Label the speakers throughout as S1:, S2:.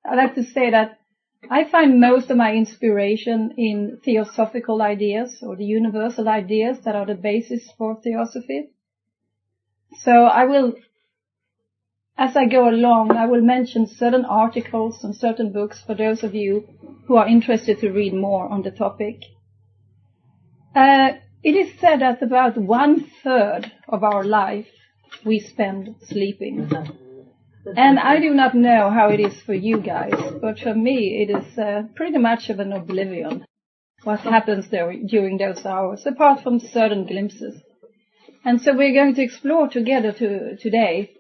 S1: I like to say that I find most of my inspiration in theosophical ideas or the universal ideas that are the basis for theosophy. So I will, as I go along, I will mention certain articles and certain books for those of you who are interested to read more on the topic. It is said that about 1/3 of our life we spend sleeping. And I do not know how it is for you guys, but for me it is pretty much of an oblivion what happens there during those hours, apart from certain glimpses. And so we're going to explore together today,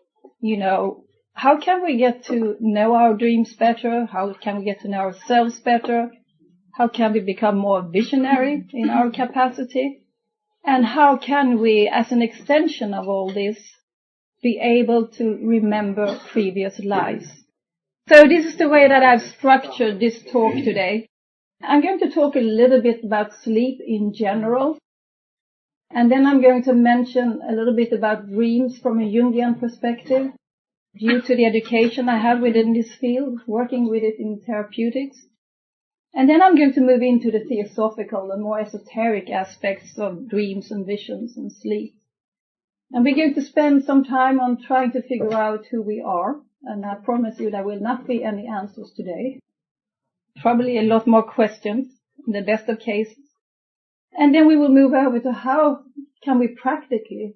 S1: how can we get to know our dreams better? How can we get to know ourselves better? How can we become more visionary in our capacity? And how can we, as an extension of all this, be able to remember previous lives? So this is the way that I've structured this talk today. I'm going to talk a little bit about sleep in general. And then I'm going to mention a little bit about dreams from a Jungian perspective, due to the education I have within this field, working with it in therapeutics. And then I'm going to move into the theosophical and more esoteric aspects of dreams and visions and sleep. And we're going to spend some time on trying to figure out who we are. And I promise you there will not be any answers today. Probably a lot more questions in the best of cases. And then we will move over to how can we practically,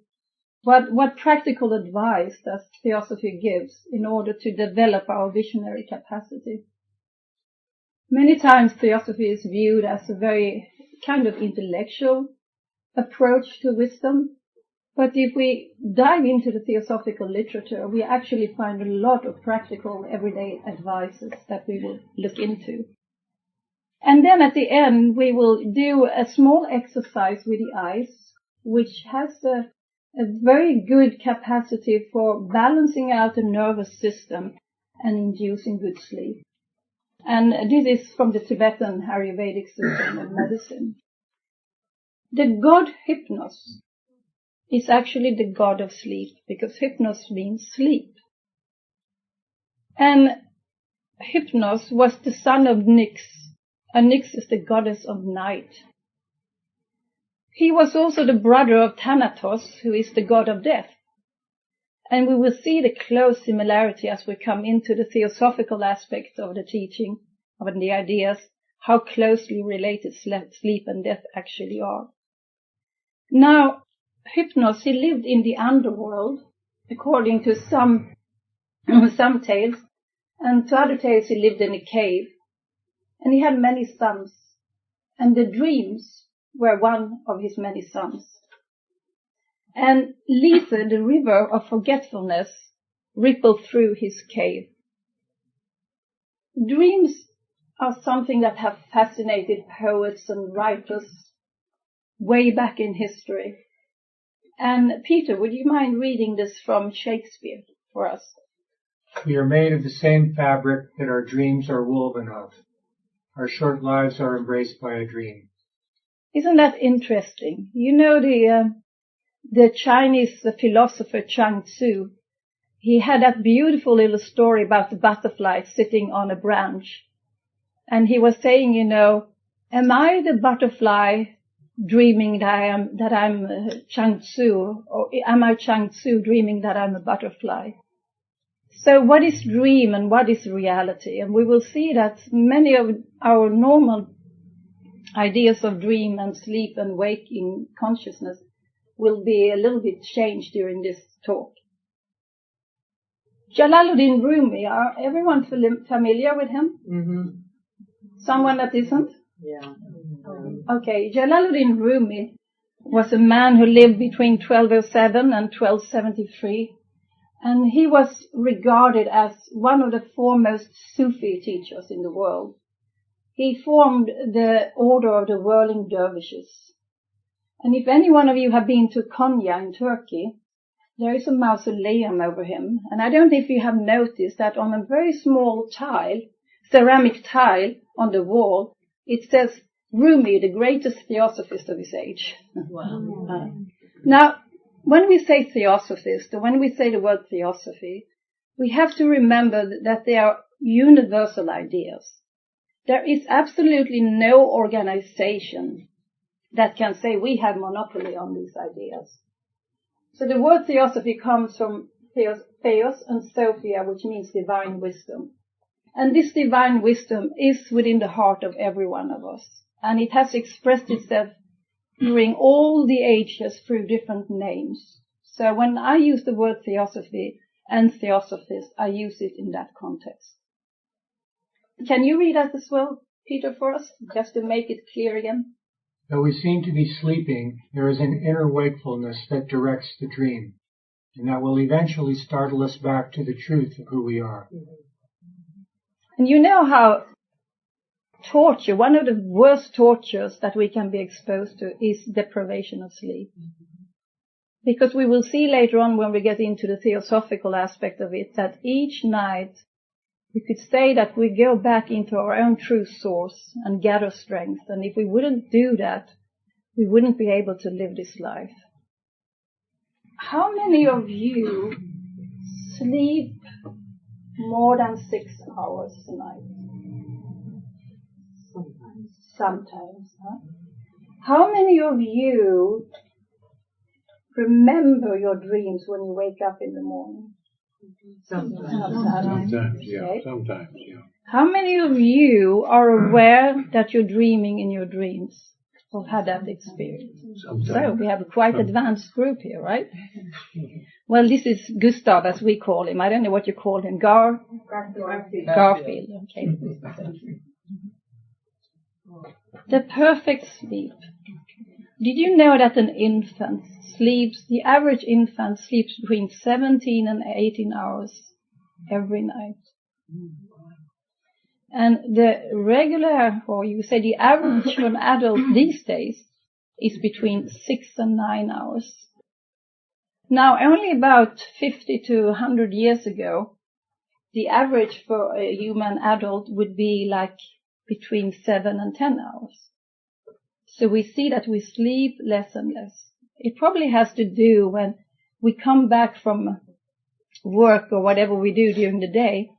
S1: what practical advice does theosophy gives in order to develop our visionary capacity. Many times theosophy is viewed as a very kind of intellectual approach to wisdom. But if we dive into the theosophical literature, we actually find a lot of practical everyday advices that we will look into. And then at the end, we will do a small exercise with the eyes, which has a very good capacity for balancing out the nervous system and inducing good sleep. And this is from the Tibetan Ayurvedic system of medicine. The god Hypnos is actually the god of sleep, because Hypnos means sleep. And Hypnos was the son of Nyx, and Nyx is the goddess of night. He was also the brother of Thanatos, who is the god of death. And we will see the close similarity as we come into the theosophical aspects of the teaching, of the ideas, how closely related sleep and death actually are. Now, Hypnos, he lived in the underworld, according to some tales, and to other tales he lived in a cave. And he had many sons, and the dreams were one of his many sons. And Lethe, the river of forgetfulness, rippled through his cave. Dreams are something that have fascinated poets and writers way back in history. And Peter, would you mind reading this from Shakespeare for us?
S2: We are made of the same fabric that our dreams are woven of. Our short lives are embraced by a dream.
S1: Isn't that interesting? You know, the Chinese philosopher Chuang Tzu, he had that beautiful little story about the butterfly sitting on a branch. And he was saying, am I the butterfly dreaming that I'm Chuang Tzu, or am I Chuang Tzu dreaming that I'm a butterfly? So what is dream and what is reality? And we will see that many of our normal ideas of dream and sleep and waking consciousness will be a little bit changed during this talk. Jalaluddin Rumi, are everyone familiar with him?
S3: Mm-hmm.
S1: Someone that isn't?
S3: Yeah.
S1: Okay, Jalaluddin Rumi was a man who lived between 1207 and 1273, and he was regarded as one of the foremost Sufi teachers in the world. He formed the order of the whirling dervishes. And if any one of you have been to Konya in Turkey, there is a mausoleum over him. And I don't know if you have noticed that on a very small tile, ceramic tile on the wall, it says, Rumi, the greatest theosophist of his age.
S3: Wow.
S1: Now, when we say theosophist, or when we say the word theosophy, we have to remember that there are universal ideas. There is absolutely no organization that can say we have monopoly on these ideas. So the word theosophy comes from theos and sophia, which means divine wisdom. And this divine wisdom is within the heart of every one of us. And it has expressed itself during all the ages through different names. So when I use the word theosophy and theosophist, I use it in that context. Can you read that as well, Peter, for us, just to make it clear again?
S2: Though we seem to be sleeping, there is an inner wakefulness that directs the dream, and that will eventually startle us back to the truth of who we are.
S1: And you know how torture, one of the worst tortures that we can be exposed to is deprivation of sleep. Because we will see later on when we get into the theosophical aspect of it that each night we could say that we go back into our own true source and gather strength. And if we wouldn't do that, we wouldn't be able to live this life. How many of you sleep more than 6 hours a night? Sometimes. Huh? How many of you remember your dreams when you wake up in the morning?
S3: Sometimes, yeah.
S1: Okay.
S3: Sometimes, yeah.
S1: How many of you are aware that you're dreaming in your dreams or had that experience?
S3: Sometimes.
S1: So we have a quite advanced group here, right? Well, this is Gustav, as we call him. I don't know what you call him. Garfield. Okay. The perfect sleep. Did you know that an infant sleeps, the average infant sleeps between 17 and 18 hours every night? And the regular, or you say the average for an adult these days is between 6 and 9 hours. Now, only about 50 to 100 years ago, the average for a human adult would be like between 7 and 10 hours. So we see that we sleep less and less. It probably has to do when we come back from work or whatever we do during the day,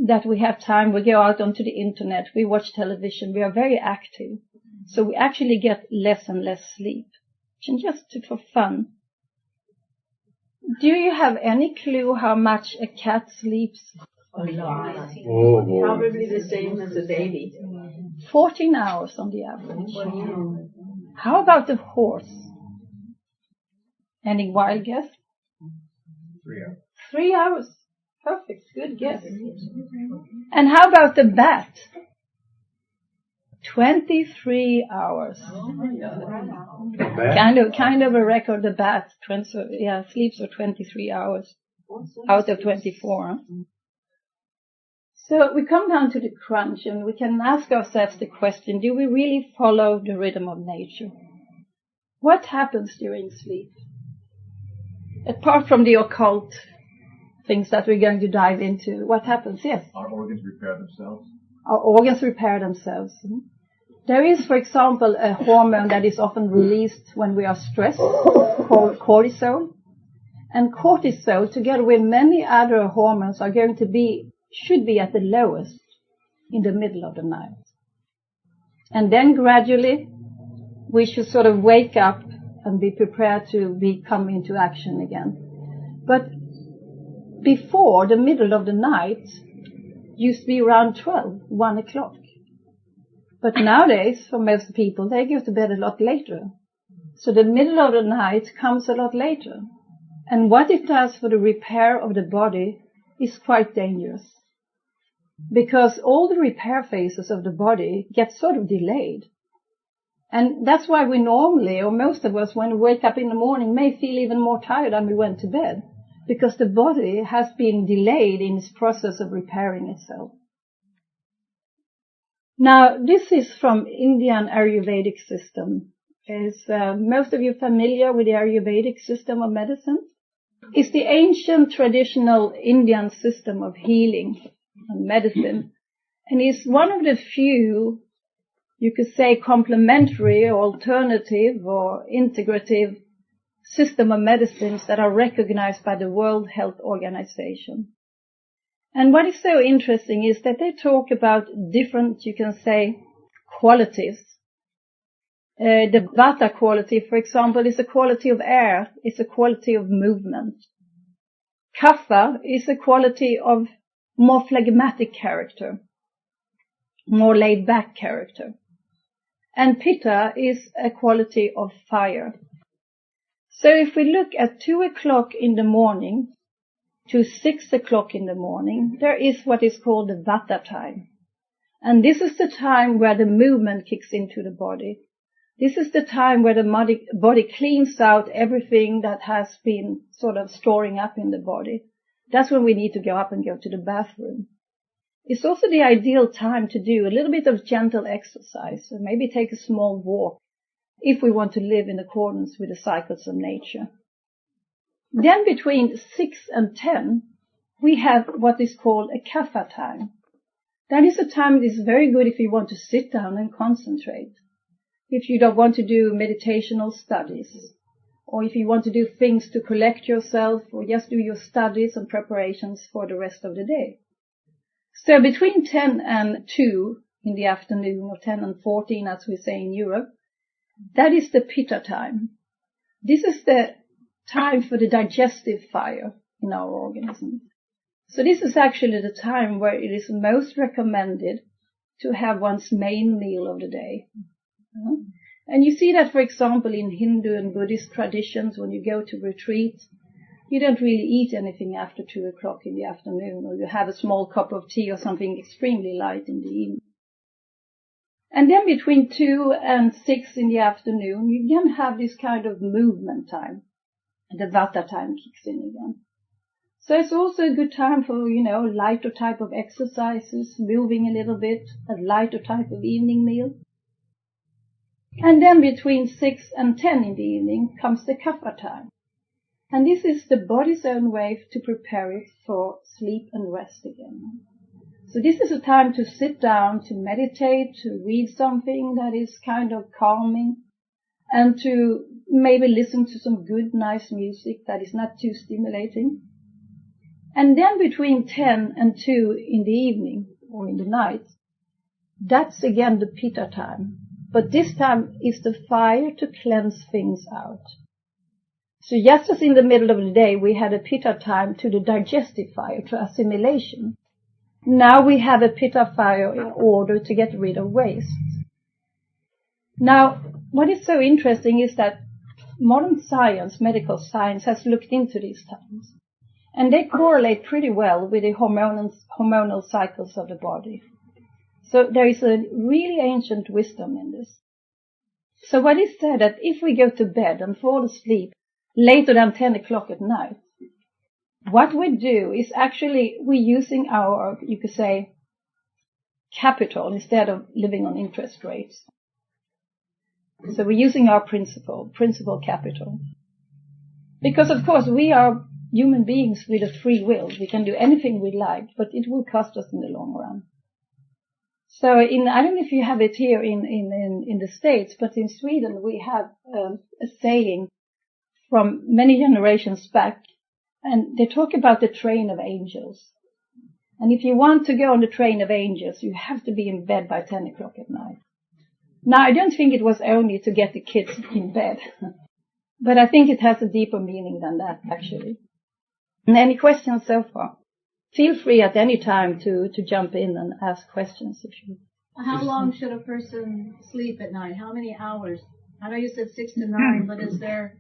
S1: that we have time, we go out onto the internet, we watch television, we are very active. So we actually get less and less sleep. And just for fun, do you have any clue how much a cat sleeps?
S4: A lot.
S3: Oh, boy.
S4: Probably the same as a baby.
S1: 14 hours on the average. How about a horse? Any wild guess?
S3: 3 hours.
S1: 3 hours. Perfect. Good guess. And how about the bat? 23 hours. Kind of a record. The bat sleeps for 23 hours out of 24. Huh? So we come down to the crunch, and we can ask ourselves the question, do we really follow the rhythm of nature? What happens during sleep? Apart from the occult things that we're going to dive into, what happens? Yes?
S5: Our organs repair themselves.
S1: Our organs repair themselves. There is, for example, a hormone that is often released when we are stressed called cortisol. And cortisol, together with many other hormones, should be at the lowest in the middle of the night. And then gradually we should sort of wake up and be prepared to come into action again. But before the middle of the night used to be around 1 o'clock. But nowadays, for most people, they go to bed a lot later. So the middle of the night comes a lot later. And what it does for the repair of the body is quite dangerous. Because all the repair phases of the body get sort of delayed. And that's why we normally, or most of us, when we wake up in the morning, may feel even more tired than we went to bed. Because the body has been delayed in its process of repairing itself. Now, this is from Indian Ayurvedic system. Is most of you familiar with the Ayurvedic system of medicine? It's the ancient traditional Indian system of healing and medicine. And it's one of the few, you could say, complementary or alternative or integrative system of medicines that are recognized by the World Health Organization. And what is so interesting is that they talk about different, you can say, qualities. The vata quality, for example, is a quality of air, is a quality of movement. Kapha is a quality of more phlegmatic character, more laid back character. And Pitta is a quality of fire. So if we look at 2 o'clock in the morning to 6 o'clock in the morning, there is what is called the Vata time. And this is the time where the movement kicks into the body. This is the time where the body cleans out everything that has been sort of storing up in the body. That's when we need to go up and go to the bathroom. It's also the ideal time to do a little bit of gentle exercise, or maybe take a small walk if we want to live in accordance with the cycles of nature. Then between 6 and 10, we have what is called a kapha time. That is a time that is very good if you want to sit down and concentrate. If you don't want to do meditational studies, or if you want to do things to collect yourself, or just do your studies and preparations for the rest of the day. So between 10 and 2 in the afternoon, or 10 and 14 as we say in Europe, that is the Pitta time. This is the time for the digestive fire in our organism. So this is actually the time where it is most recommended to have one's main meal of the day. And you see that, for example, in Hindu and Buddhist traditions, when you go to retreat, you don't really eat anything after 2 o'clock in the afternoon, or you have a small cup of tea or something extremely light in the evening. And then between 2 and 6 in the afternoon, you then have this kind of movement time. And the Vata time kicks in again. So it's also a good time for, lighter type of exercises, moving a little bit, a lighter type of evening meal. And then between 6 and 10 in the evening comes the Kapha time. And this is the body's own way to prepare it for sleep and rest again. So this is a time to sit down, to meditate, to read something that is kind of calming, and to maybe listen to some good, nice music that is not too stimulating. And then between 10 and 2 in the evening, or in the night, that's again the Pitta time. But this time is the fire to cleanse things out. So just as in the middle of the day we had a Pitta time to the digestive fire, to assimilation, now we have a Pitta fire in order to get rid of waste. Now, what is so interesting is that modern science, medical science, has looked into these times. And they correlate pretty well with the hormonal cycles of the body. So there is a really ancient wisdom in this. So what is said that if we go to bed and fall asleep later than 10 o'clock at night, what we do is actually we're using our, you could say, capital instead of living on interest rates. So we're using our principal capital. Because of course we are human beings with a free will. We can do anything we like, but it will cost us in the long run. So I don't know if you have it here in the States, but in Sweden we have a saying from many generations back, and they talk about the train of angels. And if you want to go on the train of angels, you have to be in bed by 10 o'clock at night. Now, I don't think it was only to get the kids in bed, but I think it has a deeper meaning than that, actually. And any questions so far? Feel free at any time to jump in and ask questions if you.
S6: How long should a person sleep at night? How many hours? I know you said 6 to 9, but is there,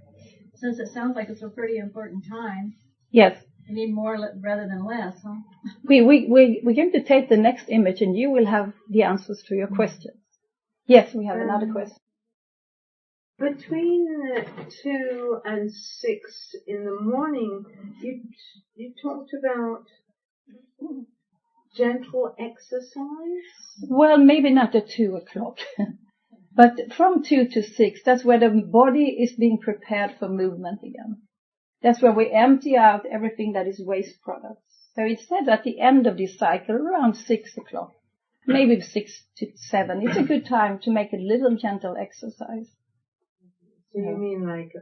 S6: since it sounds like it's a pretty important time.
S1: Yes.
S6: You need more rather than less, huh?
S1: We're going to take the next image and you will have the answers to your questions. Yes, we have another question.
S4: Between 2 and 6 in the morning, you talked about gentle exercise?
S1: Well, maybe not at 2 o'clock. But from 2 to 6, that's where the body is being prepared for movement again. That's where we empty out everything that is waste products. So it's said at the end of this cycle, around 6 o'clock, maybe 6 to 7, it's a good time to make a little gentle exercise.
S4: So you mean like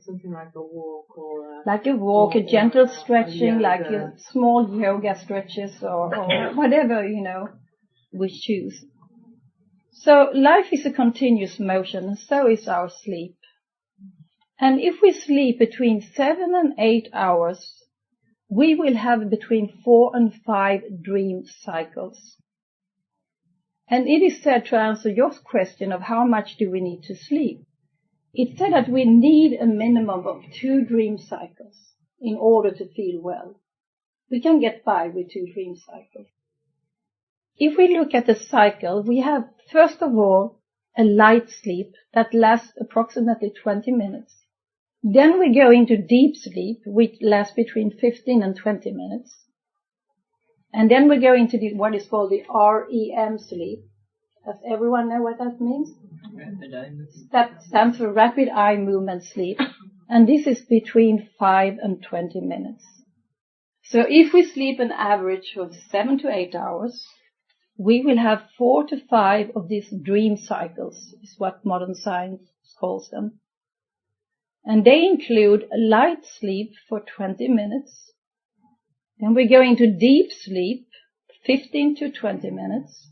S4: something like a walk or
S1: like a walk, a gentle stretching, like
S4: yoga.
S1: a small yoga stretches or whatever, we choose. So life is a continuous motion, and so is our sleep. And if we sleep between 7 and 8 hours, we will have between 4 and 5 dream cycles. And it is said, to answer your question of how much do we need to sleep, it's said that we need a minimum of 2 dream cycles in order to feel well. We can get by with 2 dream cycles. If we look at the cycle, we have, first of all, a light sleep that lasts approximately 20 minutes. Then we go into deep sleep, which lasts between 15 and 20 minutes. And then we go into what is called the REM sleep. Does everyone know what that means?
S3: Rapid eye movement.
S1: That stands for rapid eye movement sleep. And this is between 5 and 20 minutes. So if we sleep an average of 7 to 8 hours, we will have 4 to 5 of these dream cycles, is what modern science calls them. And they include a light sleep for 20 minutes. Then we go into deep sleep, 15 to 20 minutes.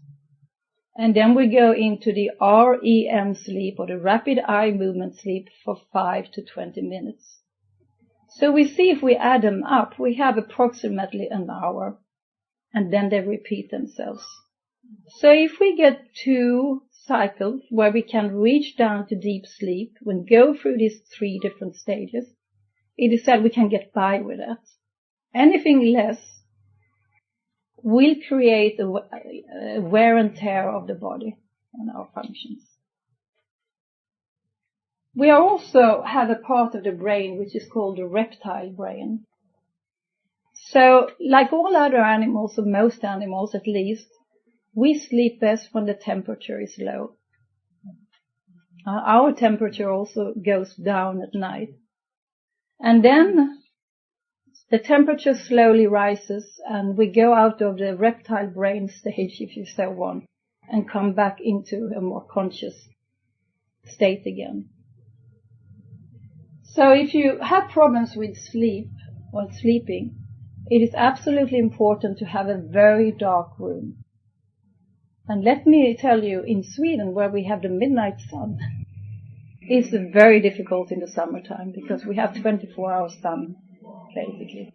S1: And then we go into the REM sleep, or the rapid eye movement sleep, for 5 to 20 minutes. So we see if we add them up, we have approximately an hour. And then they repeat themselves. So if we get 2 cycles where we can reach down to deep sleep and go through these 3 different stages, it is said we can get by with that. Anything less will create a wear and tear of the body and our functions. We also have a part of the brain which is called the reptile brain. So like all other animals, or most animals at least, we sleep best when the temperature is low. Our temperature also goes down at night. And then the temperature slowly rises and we go out of the reptile brain stage, if you so want, and come back into a more conscious state again. So if you have problems with sleep or sleeping, it is absolutely important to have a very dark room. And let me tell you, in Sweden, where we have the midnight sun, it's very difficult in the summertime because we have 24-hour sun, basically.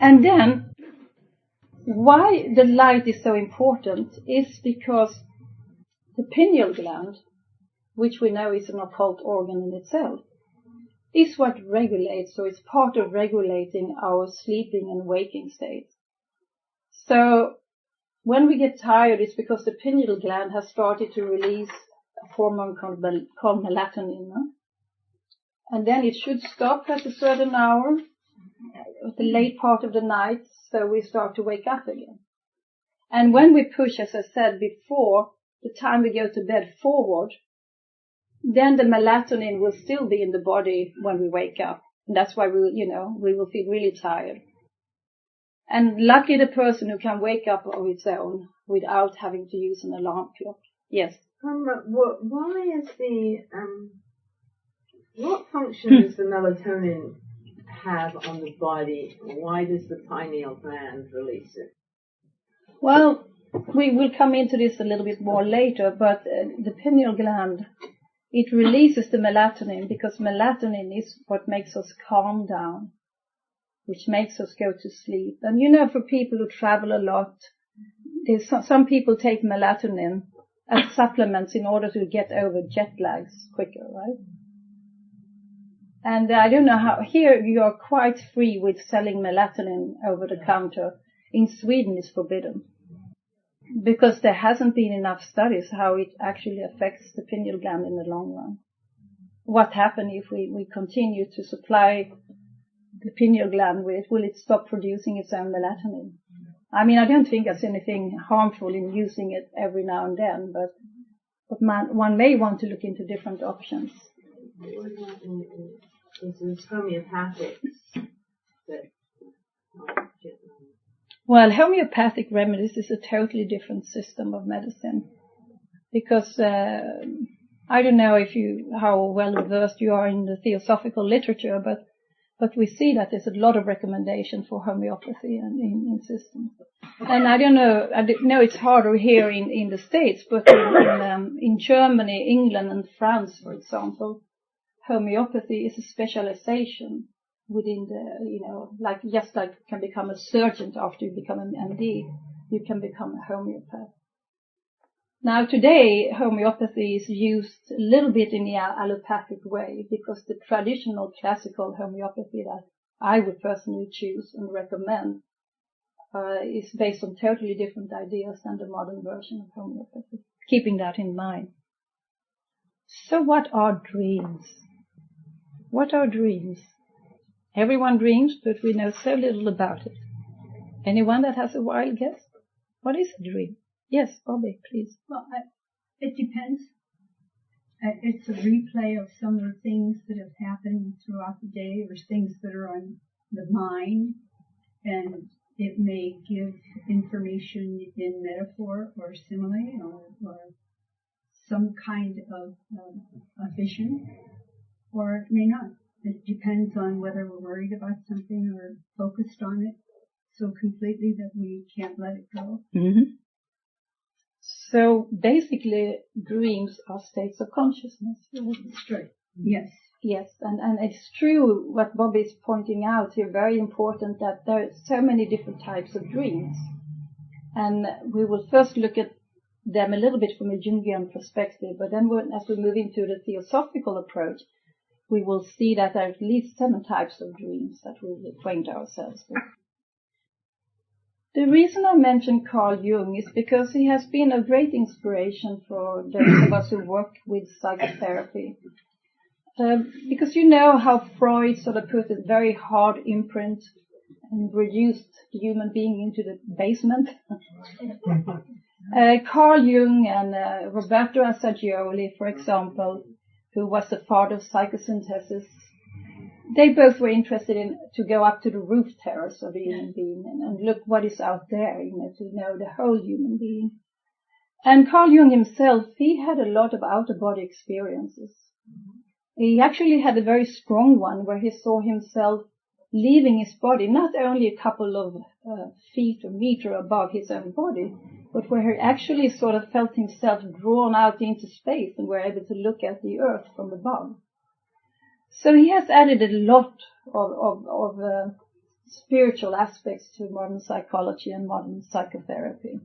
S1: And then, why the light is so important is because the pineal gland, which we know is an occult organ in itself, is what regulates, so it's part of regulating our sleeping and waking states. So, when we get tired, it's because the pineal gland has started to release a hormone called melatonin. And then it should stop at a certain hour, at the late part of the night, so we start to wake up again. And when we push, as I said before, the time we go to bed forward, then the melatonin will still be in the body when we wake up. And that's why we will feel really tired. And lucky the person who can wake up on its own without having to use an alarm clock. Yes.
S4: Why is what function does the melatonin have on the body? Why does the pineal gland release it?
S1: Well, we will come into this a little bit more later, but the pineal gland, it releases the melatonin because melatonin is what makes us calm down, which makes us go to sleep. And for people who travel a lot, some people take melatonin as supplements in order to get over jet lags quicker, right? And I don't know how, here you are quite free with selling melatonin over the counter. In Sweden it's forbidden. Because there hasn't been enough studies how it actually affects the pineal gland in the long run. What happens if we continue to supply the pineal gland with, will it stop producing its own melatonin? I mean, I don't think there's anything harmful in using it every now and then, but one may want to look into different options.
S4: It's homeopathic.
S1: Well, homeopathic remedies is a totally different system of medicine because I don't know how well versed you are in the theosophical literature, but we see that there's a lot of recommendation for homeopathy and in systems. And I know it's harder here in the States, but in Germany, England and France, for example, homeopathy is a specialization within like you can become a surgeon after you become an MD, you can become a homeopath. Now today, homeopathy is used a little bit in the allopathic way, because the traditional classical homeopathy that I would personally choose and recommend is based on totally different ideas than the modern version of homeopathy. Keeping that in mind. So what are dreams? What are dreams? Everyone dreams, but we know so little about it. Anyone that has a wild guess? What is a dream? Yes, Bobby, please.
S7: Well, it depends. It's a replay of some of the things that have happened throughout the day, or things that are on the mind, and it may give information in metaphor or simile or some kind of a vision, or it may not. It depends on whether we're worried about something or focused on it so completely that we can't let it go.
S1: Mm-hmm. So basically, dreams are states of consciousness.
S7: It's true. Yes.
S1: Yes, and it's true what Bobby is pointing out here, very important, that there are so many different types of dreams. And we will first look at them a little bit from a Jungian perspective, but then as we move into the theosophical approach, we will see that there are at least 7 types of dreams that we will acquaint ourselves with. The reason I mentioned Carl Jung is because he has been a great inspiration for those of us who work with psychotherapy. Because you know how Freud sort of put a very hard imprint and reduced the human being into the basement. Carl Jung and Roberto Assagioli, for example, who was the father of psychosynthesis, they both were interested in to go up to the roof terrace of the human being and look what is out there, to know the whole human being. And Carl Jung himself, he had a lot of out-of-body experiences. He actually had a very strong one where he saw himself leaving his body, not only a couple of feet or meter above his own body, but where he actually sort of felt himself drawn out into space and were able to look at the earth from above. So he has added a lot of spiritual aspects to modern psychology and modern psychotherapy.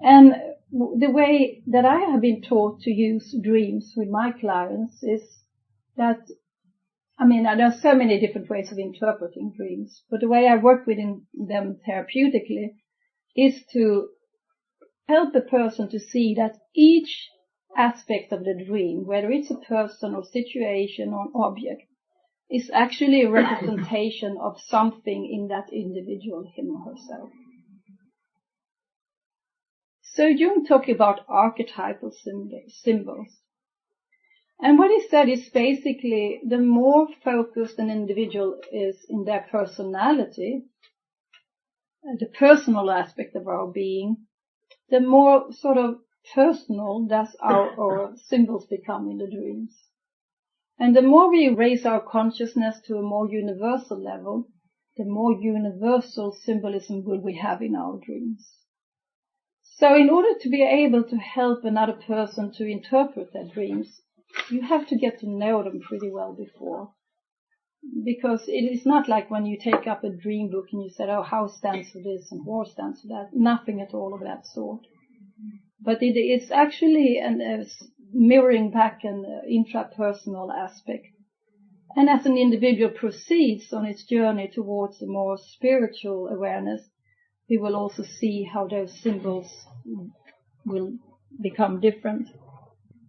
S1: And the way that I have been taught to use dreams with my clients is that, there are so many different ways of interpreting dreams, but the way I work with them therapeutically is to help a person to see that each aspect of the dream, whether it's a person or situation or an object, is actually a representation of something in that individual, him or herself. So Jung talked about archetypal symbols. And what he said is basically the more focused an individual is in their personality, the personal aspect of our being, the more sort of personal does our symbols become in the dreams. And the more we raise our consciousness to a more universal level, the more universal symbolism will we have in our dreams. So in order to be able to help another person to interpret their dreams, you have to get to know them pretty well before. Because it is not like when you take up a dream book and you say, house stands for this and horse stands for that. Nothing at all of that sort. But it's actually a mirroring back an intrapersonal aspect. And as an individual proceeds on its journey towards a more spiritual awareness, we will also see how those symbols will become different.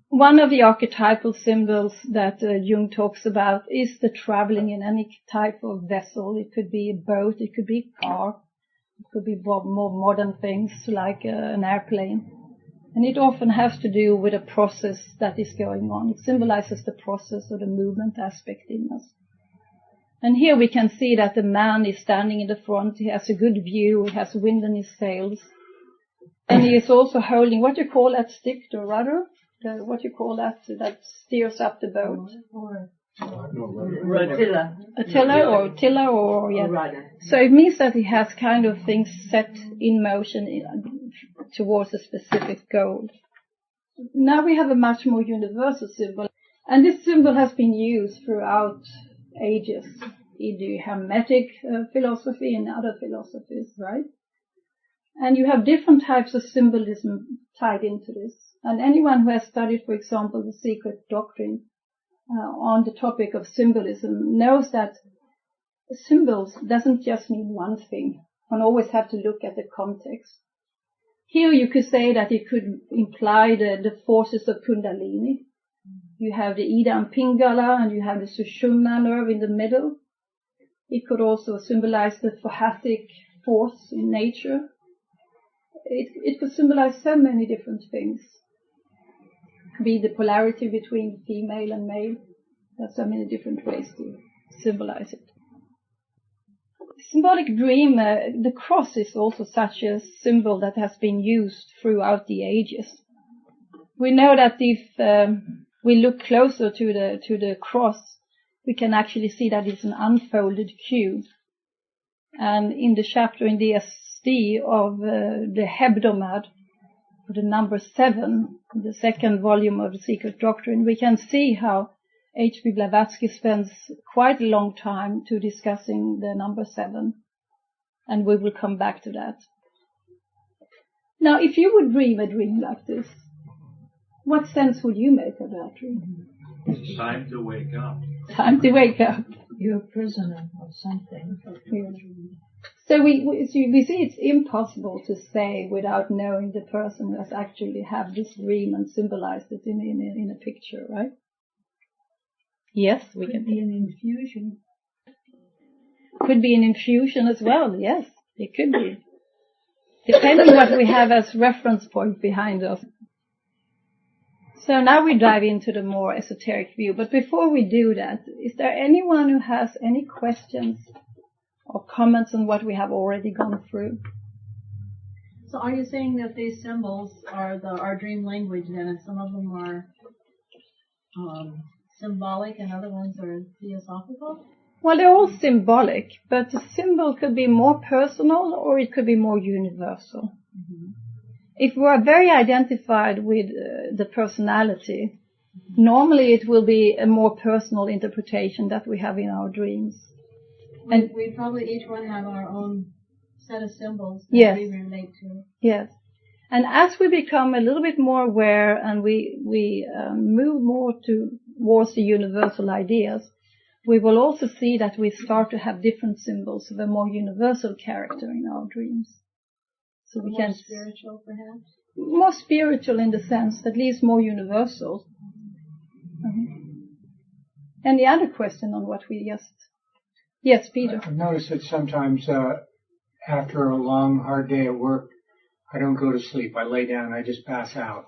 S1: One of the archetypal symbols that Jung talks about is the traveling in any type of vessel. It could be a boat, it could be a car, it could be more modern things like an airplane. And it often has to do with a process that is going on. It symbolizes the process or the movement aspect in us. And here we can see that the man is standing in the front. He has a good view. He has wind in his sails. And he is also holding what you call that stick, the rudder. what you call that steers up the boat.
S4: Rotilla.
S1: A tiller or yeah.
S4: Rudder.
S1: So it means that it has kind of things set in motion towards a specific goal. Now we have a much more universal symbol, and this symbol has been used throughout ages in the Hermetic philosophy and other philosophies, right? And you have different types of symbolism tied into this. And anyone who has studied, for example, the secret doctrine on the topic of symbolism knows that symbols doesn't just mean one thing. One always have to look at the context. Here you could say that it could imply the forces of Kundalini. You have the Ida and Pingala, and you have the Sushumna nerve in the middle. It could also symbolize the Thoracic force in nature. It could symbolize so many different things. It could be the polarity between female and male. There's so many different ways to symbolize it. Symbolic dream, the cross is also such a symbol that has been used throughout the ages. We know that if we look closer to the cross, we can actually see that it's an unfolded cube. And in the chapter in the SD of the Hebdomad, the number 7, the second volume of the Secret Doctrine, we can see how H.P. Blavatsky spends quite a long time to discussing the number 7, and we will come back to that. Now, if you would dream a dream like this, what sense would you make of that dream?
S5: It's time to wake up.
S1: Time to wake up.
S8: You're a prisoner of something.
S1: Yeah. So we see it's impossible to say without knowing the person who has actually had this dream and symbolized it in a picture, right? Yes, we can.
S7: Could be an infusion.
S1: Could be an infusion as well, yes, it could be. Depending what we have as reference point behind us. So now we dive into the more esoteric view, but before we do that, is there anyone who has any questions or comments on what we have already gone through?
S6: So are you saying that these symbols are our dream language then, and some of them are symbolic and other ones are theosophical?
S1: Well, they're all symbolic, but the symbol could be more personal or it could be more universal.
S6: Mm-hmm.
S1: If we are very identified with the personality, normally it will be a more personal interpretation that we have in our dreams.
S6: And we probably each one have our own set of symbols that
S1: yes.
S6: we relate to.
S1: Yes. And as we become a little bit more aware and we move more towards the universal ideas, we will also see that we start to have different symbols of a more universal character in our dreams. So we
S6: More spiritual, perhaps?
S1: More spiritual in the sense, at least more universal. Mm-hmm. And the other question on what we just... Yes, Peter.
S2: I've noticed that sometimes after a long, hard day at work, I don't go to sleep. I lay down, I just pass out.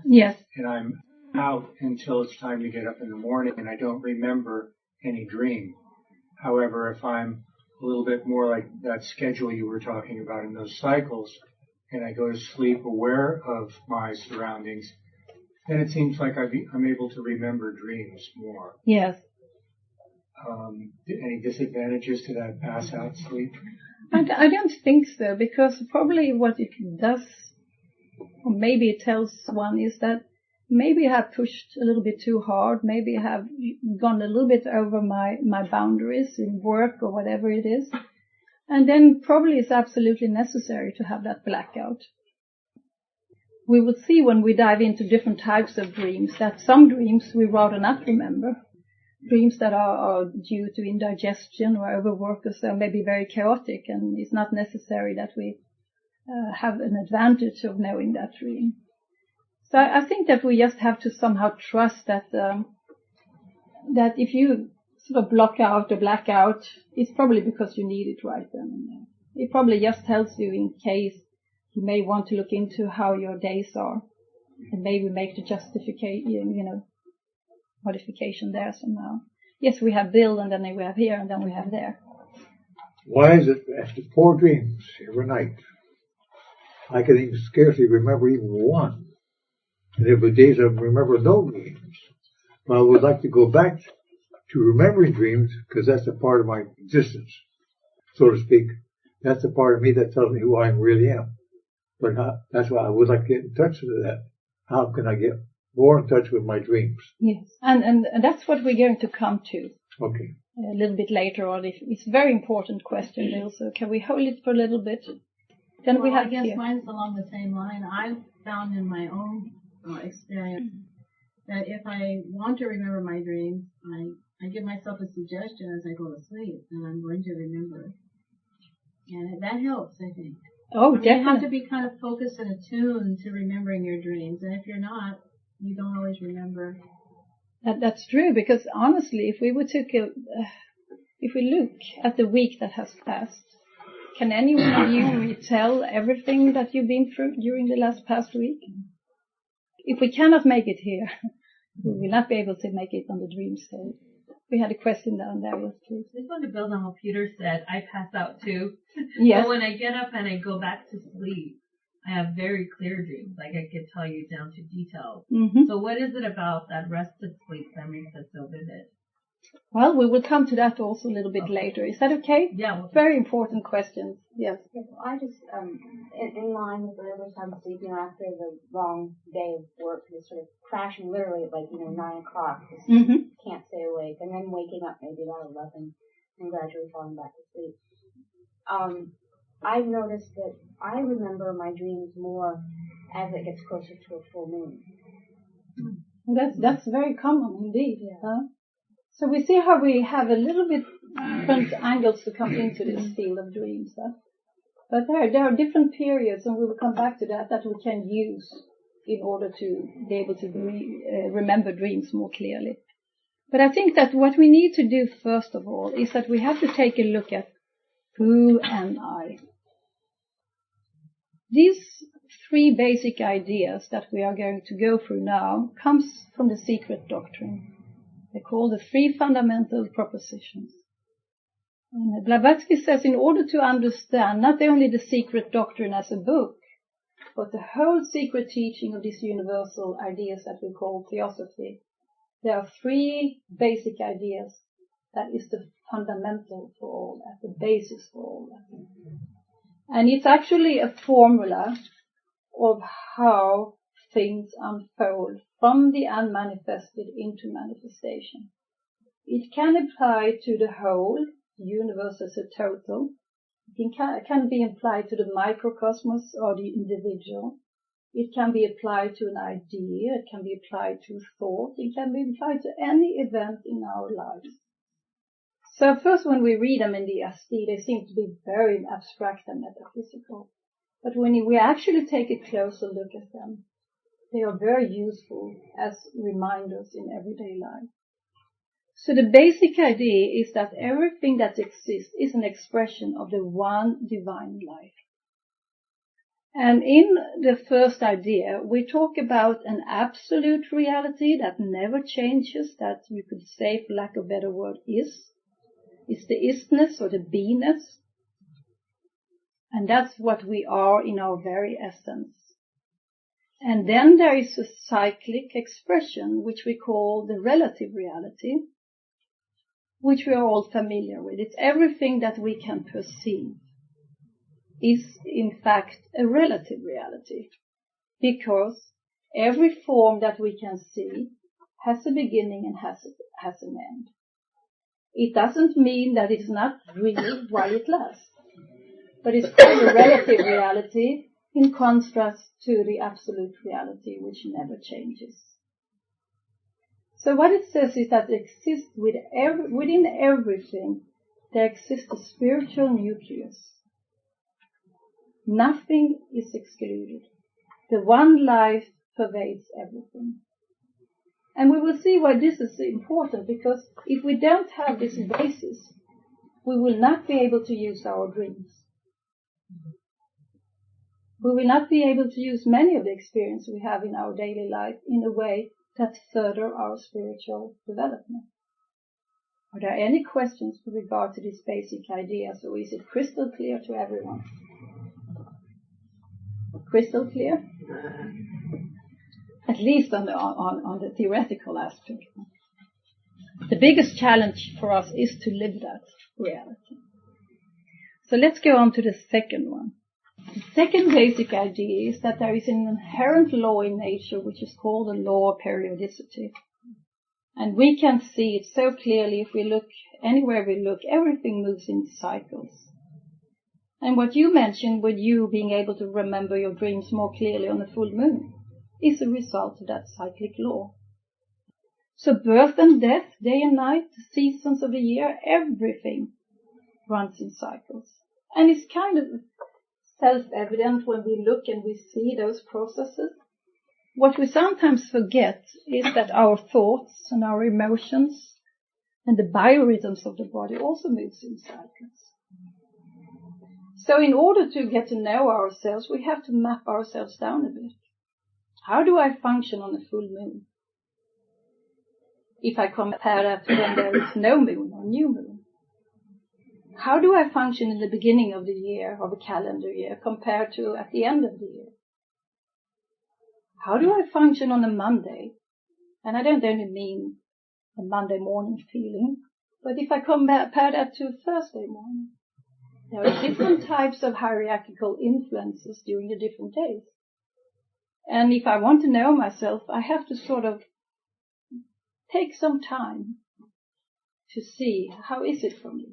S1: Yes.
S2: And I'm out until it's time to get up in the morning, and I don't remember any dream. However, if I'm a little bit more like that schedule you were talking about in those cycles, and I go to sleep aware of my surroundings, then it seems like I'm able to remember dreams more.
S1: Yes.
S2: Any disadvantages to that pass-out sleep?
S1: I don't think so, because probably what it does, or maybe it tells one, is that maybe I have pushed a little bit too hard, maybe I have gone a little bit over my boundaries in work or whatever it is, and then probably it's absolutely necessary to have that blackout. We will see when we dive into different types of dreams that some dreams we rather not remember. Dreams that are due to indigestion or overwork or so may be very chaotic, and it's not necessary that we have an advantage of knowing that dream. So I think that we just have to somehow trust that if you sort of block out or black out, it's probably because you need it right then. It probably just tells you in case you may want to look into how your days are and maybe make the justification, modification there somehow. Yes, we have Bill, and then we have here, and then we have there.
S3: Why is it after 4 dreams every night, I can scarcely remember even one? And there were days I remember no dreams. But I would like to go back to remembering dreams because that's a part of my existence, so to speak. That's the part of me that tells me who I really am. But that's why I would like to get in touch with that. How can I get more in touch with my dreams?
S1: Yes, and that's what we're going to come to.
S3: Okay.
S1: A little bit later on. It's a very important question, Bill, so can we hold it for a little bit? Then we have
S6: I guess
S1: here.
S6: mine's along the same line. I've found in my own experience that if I want to remember my dreams, I give myself a suggestion as I go to sleep, and I'm going to remember it. And that helps, I think.
S1: Oh, definitely.
S6: You have to be kind of focused and attuned to remembering your dreams, and if you're not, you don't always remember.
S1: That's true, because honestly, if we look at the week that has passed, can any one of you retell everything that you've been through during the last past week? If we cannot make it here, we will not be able to make it on the dream stage. We had a question down there, yes, please.
S9: I just want to build on what Peter said. I pass out too.
S1: Yes.
S9: But when I get up and I go back to sleep, I have very clear dreams. Like I could tell you down to details.
S1: Mm-hmm.
S9: So what is it about that rested sleep that makes it so vivid?
S1: Well, we will come to that also a little bit later. Is that okay?
S9: Yeah.
S1: Very important questions. Yes.
S10: I just, in line with whatever time sleeping after the long day of work, just sort of crashing literally at 9 o'clock. Just can't stay awake. And then waking up maybe about 11 and gradually falling back to sleep. I've noticed that I remember my dreams more as it gets closer to a full moon.
S1: That's very common indeed.
S10: Yeah.
S1: Huh? So we see how we have a little bit different angles to come into this field of dreams. Huh? But there are different periods, and we will come back to that we can use in order to be able to remember dreams more clearly. But I think that what we need to do first of all is that we have to take a look at who am I? These three basic ideas that we are going to go through now comes from the secret doctrine. They're called the three fundamental propositions. And Blavatsky says in order to understand not only the secret doctrine as a book, but the whole secret teaching of these universal ideas that we call theosophy, there are three basic ideas that is the fundamental for all that, the basis for all that. And it's actually a formula of how things unfold from the unmanifested into manifestation. It can apply to the whole, the universe as a total. It can be applied to the microcosmos or the individual. It can be applied to an idea. It can be applied to thought. It can be applied to any event in our lives. So first when we read them in the SD, they seem to be very abstract and metaphysical. But when we actually take a closer look at them, they are very useful as reminders in everyday life. So the basic idea is that everything that exists is an expression of the one divine life. And in the first idea, we talk about an absolute reality that never changes, that you could say, for lack of a better word, is. It's the isness or the beingness. And that's what we are in our very essence. And then there is a cyclic expression, which we call the relative reality, which we are all familiar with. It's everything that we can perceive is in fact a relative reality, because every form that we can see has a beginning and has an end. It doesn't mean that it's not real while it lasts, but it's called a relative reality in contrast to the absolute reality which never changes. So what it says is that exists within everything there exists a spiritual nucleus. Nothing is excluded. The one life pervades everything. And we will see why this is important, because if we don't have this basis, we will not be able to use our dreams. We will not be able to use many of the experience we have in our daily life in a way that further our spiritual development. Are there any questions with regard to this basic idea, or is it crystal clear to everyone? Crystal clear? at least on the theoretical aspect. The biggest challenge for us is to live that reality. So let's go on to the second one. The second basic idea is that there is an inherent law in nature which is called the law of periodicity. And we can see it so clearly if we look anywhere we look, everything moves in cycles. And what you mentioned with you being able to remember your dreams more clearly on the full moon is a result of that cyclic law. So birth and death, day and night, the seasons of the year, everything runs in cycles. And it's kind of self-evident when we look and we see those processes. What we sometimes forget is that our thoughts and our emotions and the biorhythms of the body also moves in cycles. So in order to get to know ourselves, we have to map ourselves down a bit. How do I function on a full moon? If I compare that to when there is no moon or new moon. How do I function in the beginning of the year, of a calendar year, compared to at the end of the year? How do I function on a Monday? And I don't only mean a Monday morning feeling, but if I compare that to Thursday morning, there are different types of hierarchical influences during the different days. And if I want to know myself, I have to sort of take some time to see how is it for me.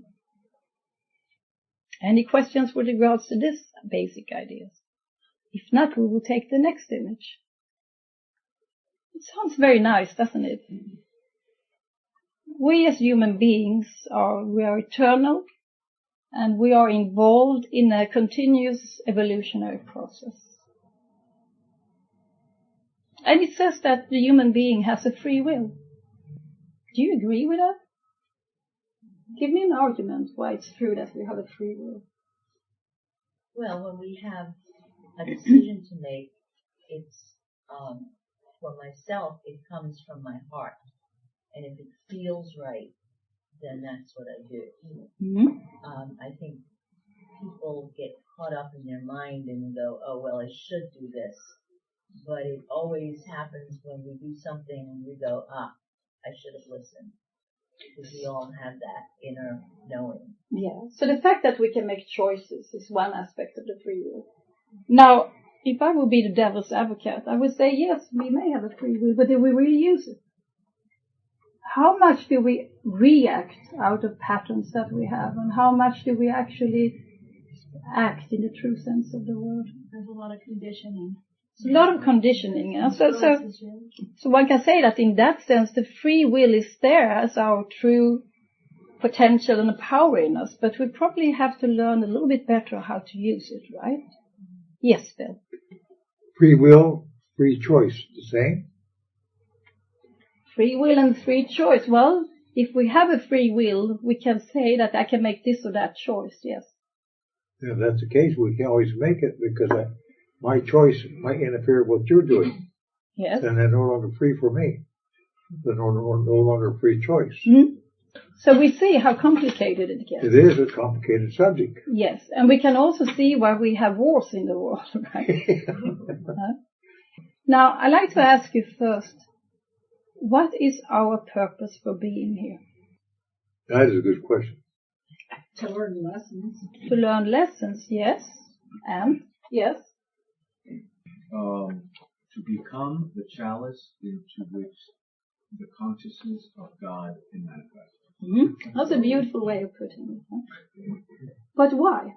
S1: Any questions with regards to this basic ideas? If not, we will take the next image. It sounds very nice, doesn't it? We as human beings we are eternal, and we are involved in a continuous evolutionary process. And it says that the human being has a free will. Do you agree with that? Give me an argument why it's true that we have a free will.
S8: Well, when we have a decision to make, it's, for myself, it comes from my heart. And if it feels right, then that's what I do. Mm-hmm. I think people get caught up in their mind and go, oh, well, I should do this. But it always happens when we do something and we go, I should have listened. Because we all have that inner knowing.
S1: Yeah. So the fact that we can make choices is one aspect of the free will. Now, if I would be the devil's advocate, I would say, yes, we may have a free will, but do we really use it? How much do we react out of patterns that we have, and how much do we actually act in the true sense of the word?
S6: There's a lot of conditioning.
S1: It's a lot of conditioning. So one can say that in that sense, the free will is there as our true potential and power in us, but we probably have to learn a little bit better how to use it, right? Yes, Bill.
S3: Free will, free choice, the same?
S1: Free will and free choice. Well, if we have a free will, we can say that I can make this or that choice, yes.
S3: Yeah, if that's the case, we can always make it because my choice might interfere with what you're doing.
S1: Yes.
S3: And they're no longer free for me. They're no longer free choice.
S1: Mm-hmm. So we see how complicated it gets.
S3: It is a complicated subject.
S1: Yes, and we can also see why we have wars in the world, right? Now, I'd like to ask you first, what is our purpose for being here?
S3: That is a good question.
S6: To learn lessons.
S1: To learn lessons, yes. And, yes.
S5: To become the chalice into which the consciousness of God can manifest.
S1: Mm-hmm. That's a beautiful way of putting it. Huh? But why?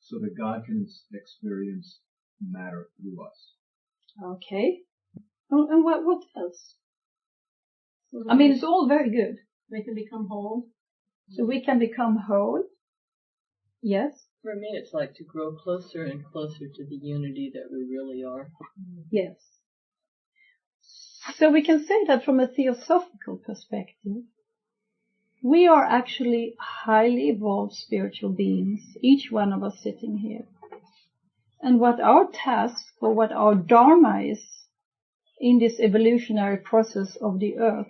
S5: So that God can experience matter through us.
S1: Okay. And what else? I mean, it's all very good.
S6: We can become whole.
S1: So we can become whole. Yes.
S11: For me, it's like to grow closer and closer to the unity that we really are.
S1: Yes. So we can say that from a theosophical perspective, we are actually highly evolved spiritual beings, each one of us sitting here. And what our task, or what our dharma is in this evolutionary process of the earth,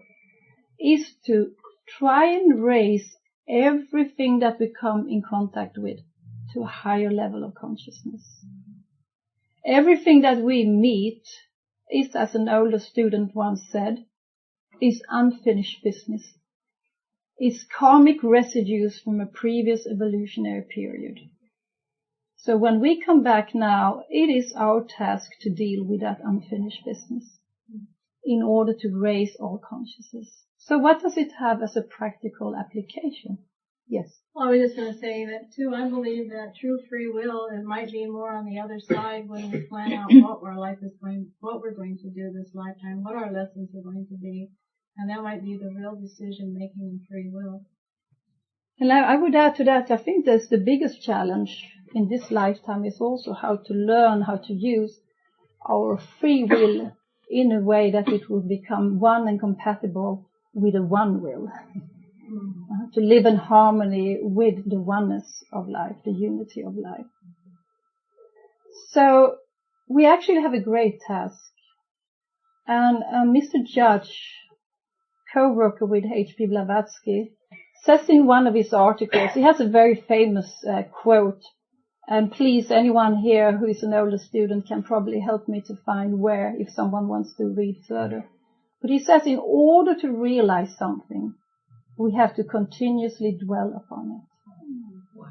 S1: is to try and raise everything that we come in contact with to a higher level of consciousness. Everything that we meet is, as an older student once said, is unfinished business. It's karmic residues from a previous evolutionary period. So when we come back now, it is our task to deal with that unfinished business in order to raise all consciousness. So what does it have as a practical application? Yes.
S6: Well, I was just going to say that too. I believe that true free will, it might be more on the other side when we plan out what we're going to do this lifetime, what our lessons are going to be, and that might be the real decision making in free will.
S1: And I would add to that, I think that's the biggest challenge in this lifetime is also how to learn how to use our free will in a way that it will become one and compatible with the one will. To live in harmony with the oneness of life, the unity of life. So we actually have a great task. And Mr. Judge, co-worker with H.P. Blavatsky, says in one of his articles, he has a very famous quote, and please, anyone here who is an older student can probably help me to find where, if someone wants to read further. But he says, in order to realize something, we have to continuously dwell upon it. Wow.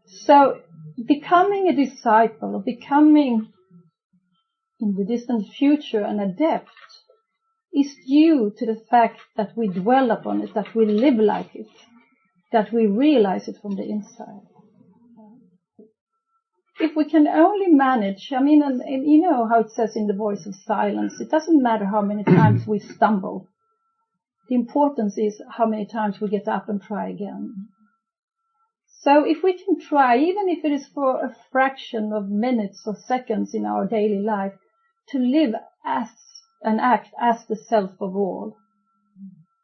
S1: So, becoming a disciple, or becoming, in the distant future, an adept, is due to the fact that we dwell upon it, that we live like it, that we realize it from the inside. If we can only manage, and you know how it says in the voice of silence, it doesn't matter how many times we stumble. The importance is how many times we get up and try again. So if we can try, even if it is for a fraction of minutes or seconds in our daily life, to live as and act as the self of all,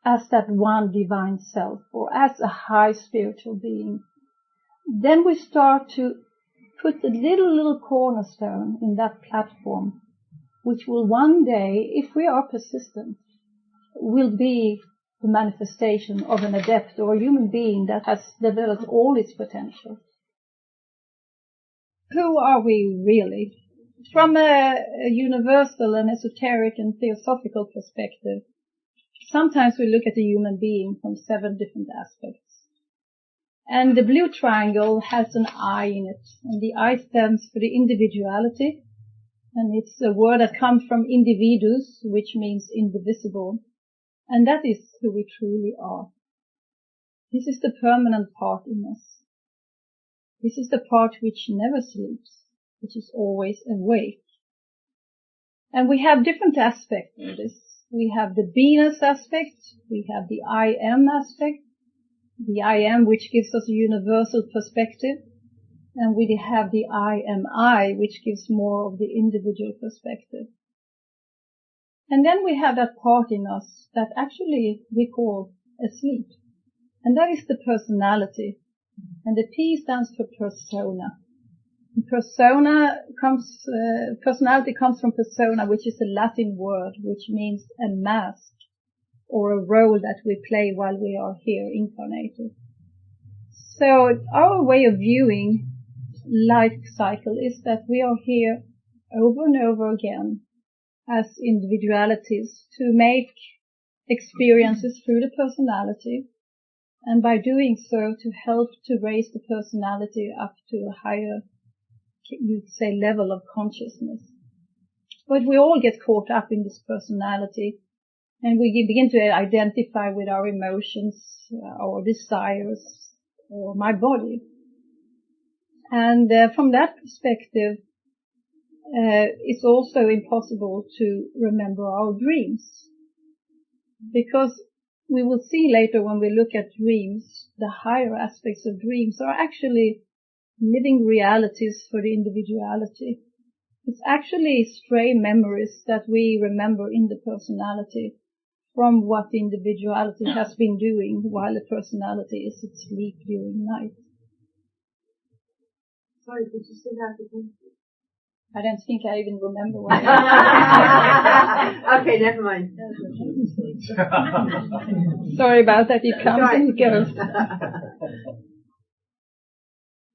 S1: as that one divine self, or as a high spiritual being, then we start to put a little cornerstone in that platform, which will one day, if we are persistent, will be the manifestation of an adept or a human being that has developed all its potential. Who are we really? From a universal and esoteric and theosophical perspective, sometimes we look at the human being from 7 different aspects. And the blue triangle has an I in it, and the I stands for the individuality, and it's a word that comes from individus, which means indivisible, and that is who we truly are. This is the permanent part in us. This is the part which never sleeps, which is always awake. And we have different aspects of this. We have the beingness aspect, we have the I am aspect, the I am which gives us a universal perspective, and we have the I am I, which gives more of the individual perspective. And then we have that part in us that actually we call asleep, and that is the personality, and the P stands for persona. Personality comes from persona, which is a Latin word, which means a mask or a role that we play while we are here incarnated. So our way of viewing life cycle is that we are here over and over again as individualities to make experiences through the personality, and by doing so to help to raise the personality up to a higher, you'd say, level of consciousness. But we all get caught up in this personality, and we begin to identify with our emotions, our desires, or my body. And from that perspective, it's also impossible to remember our dreams, because we will see later when we look at dreams, the higher aspects of dreams are actually living realities for the individuality. It's actually stray memories that we remember in the personality from what the individuality has been doing while the personality is asleep during night.
S4: Sorry, could you say that again?
S1: I don't think I even remember what
S4: Okay, never mind.
S1: Sorry about that, it comes and it goes.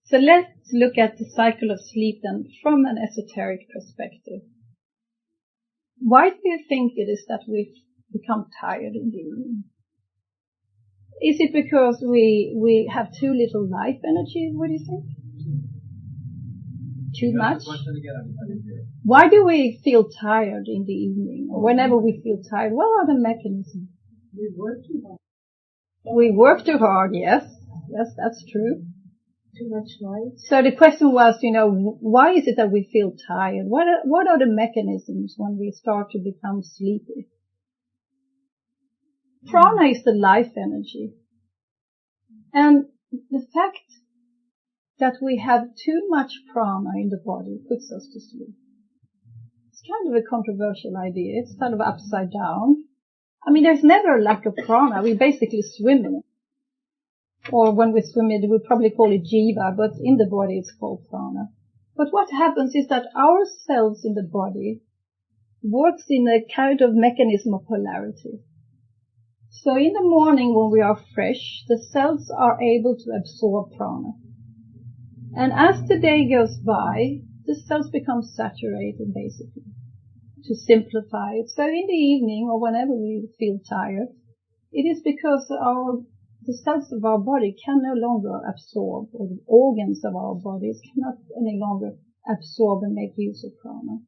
S1: So let's look at the cycle of sleep then from an esoteric perspective. Why do you think it is that we become tired in the evening? Is it because we have too little life energy? What do you think? Too much? Why do we feel tired in the evening? Or whenever we feel tired, what are the mechanisms?
S4: We work too hard.
S1: We work too hard, yes. Yes, that's true.
S4: Too much light.
S1: So the question was, why is it that we feel tired? What are the mechanisms when we start to become sleepy? Prana is the life energy. And the fact that we have too much prana in the body puts us to sleep. It's kind of a controversial idea. It's kind of upside down. I mean, there's never a lack of prana. We basically swim in it. Or when we swim in it, we probably call it jiva, but in the body it's called prana. But what happens is that our cells in the body works in a kind of mechanism of polarity. So in the morning when we are fresh, the cells are able to absorb prana. And as the day goes by, the cells become saturated, basically, to simplify it. So in the evening or whenever we feel tired, it is because the cells of our body can no longer absorb, or the organs of our bodies cannot any longer absorb and make use of prana.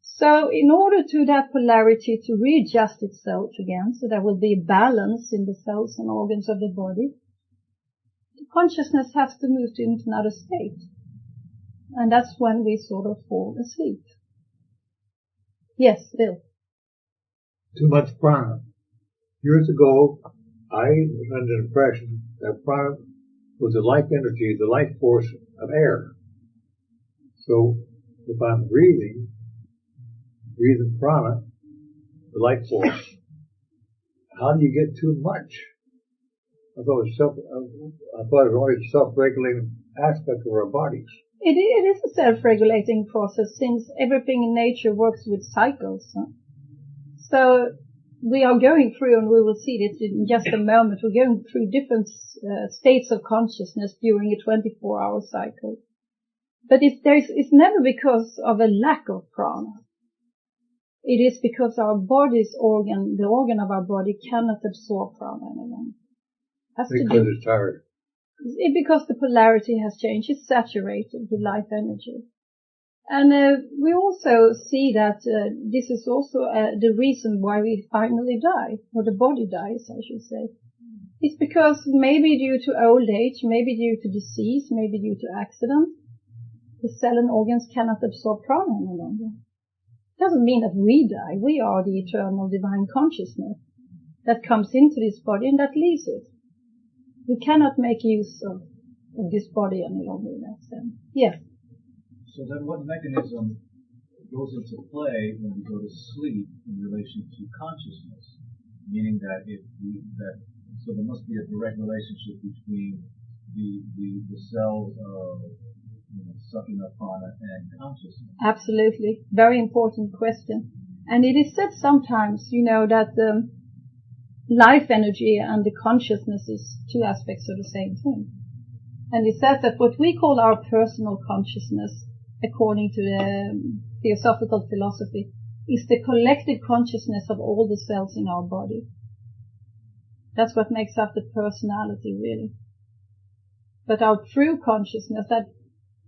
S1: So in order to that polarity to readjust itself again, so there will be a balance in the cells and organs of the body, the consciousness has to move into another state. And that's when we sort of fall asleep. Yes, Bill.
S3: Too much prana. Years ago, I was under the impression that prana was the life energy, the life force of air. So if I'm breathing prana, the life force, how do you get too much? I thought it was always a self-regulating aspect of our bodies.
S1: It is a self-regulating process since everything in nature works with cycles. So we are going through, and we will see this in just a moment, we're going through different states of consciousness during a 24-hour cycle. But it's never because of a lack of prana. It is because our body's organ, the organ of our body, cannot absorb prana any longer.
S3: Because it's tired.
S1: Because the polarity has changed. It's saturated with life energy. And we also see that this is also the reason why we finally die, or the body dies, I should say. It's because maybe due to old age, maybe due to disease, maybe due to accident, the cell and organs cannot absorb prana any longer. It doesn't mean that we die. We are the eternal divine consciousness that comes into this body and that leaves it. We cannot make use of this body any longer in that sense. Yes.
S5: So then what mechanism goes into play when we go to sleep in relation to consciousness? Meaning that so there must be a direct relationship between the cells sucking up prana and consciousness.
S1: Absolutely. Very important question. And it is said sometimes, that life energy and the consciousness is two aspects of the same thing. And it says that what we call our personal consciousness, according to the theosophical philosophy, is the collective consciousness of all the cells in our body. That's what makes up the personality, really. But our true consciousness, that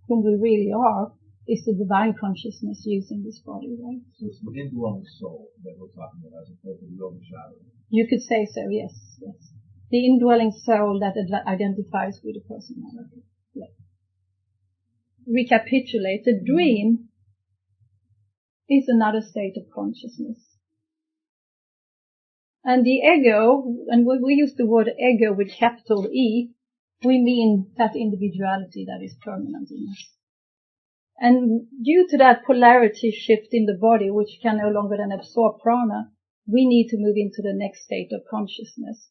S1: whom we really are, is the divine consciousness using this body, right?
S5: So it's the indwelling soul that we're talking about as opposed to the overshadowing.
S1: You could say so, yes. The indwelling soul that identifies with the personality. Yes. Recapitulate. The dream is another state of consciousness. And the ego, and when we use the word ego with capital E, we mean that individuality that is permanent in us. And due to that polarity shift in the body, which can no longer then absorb prana, we need to move into the next state of consciousness.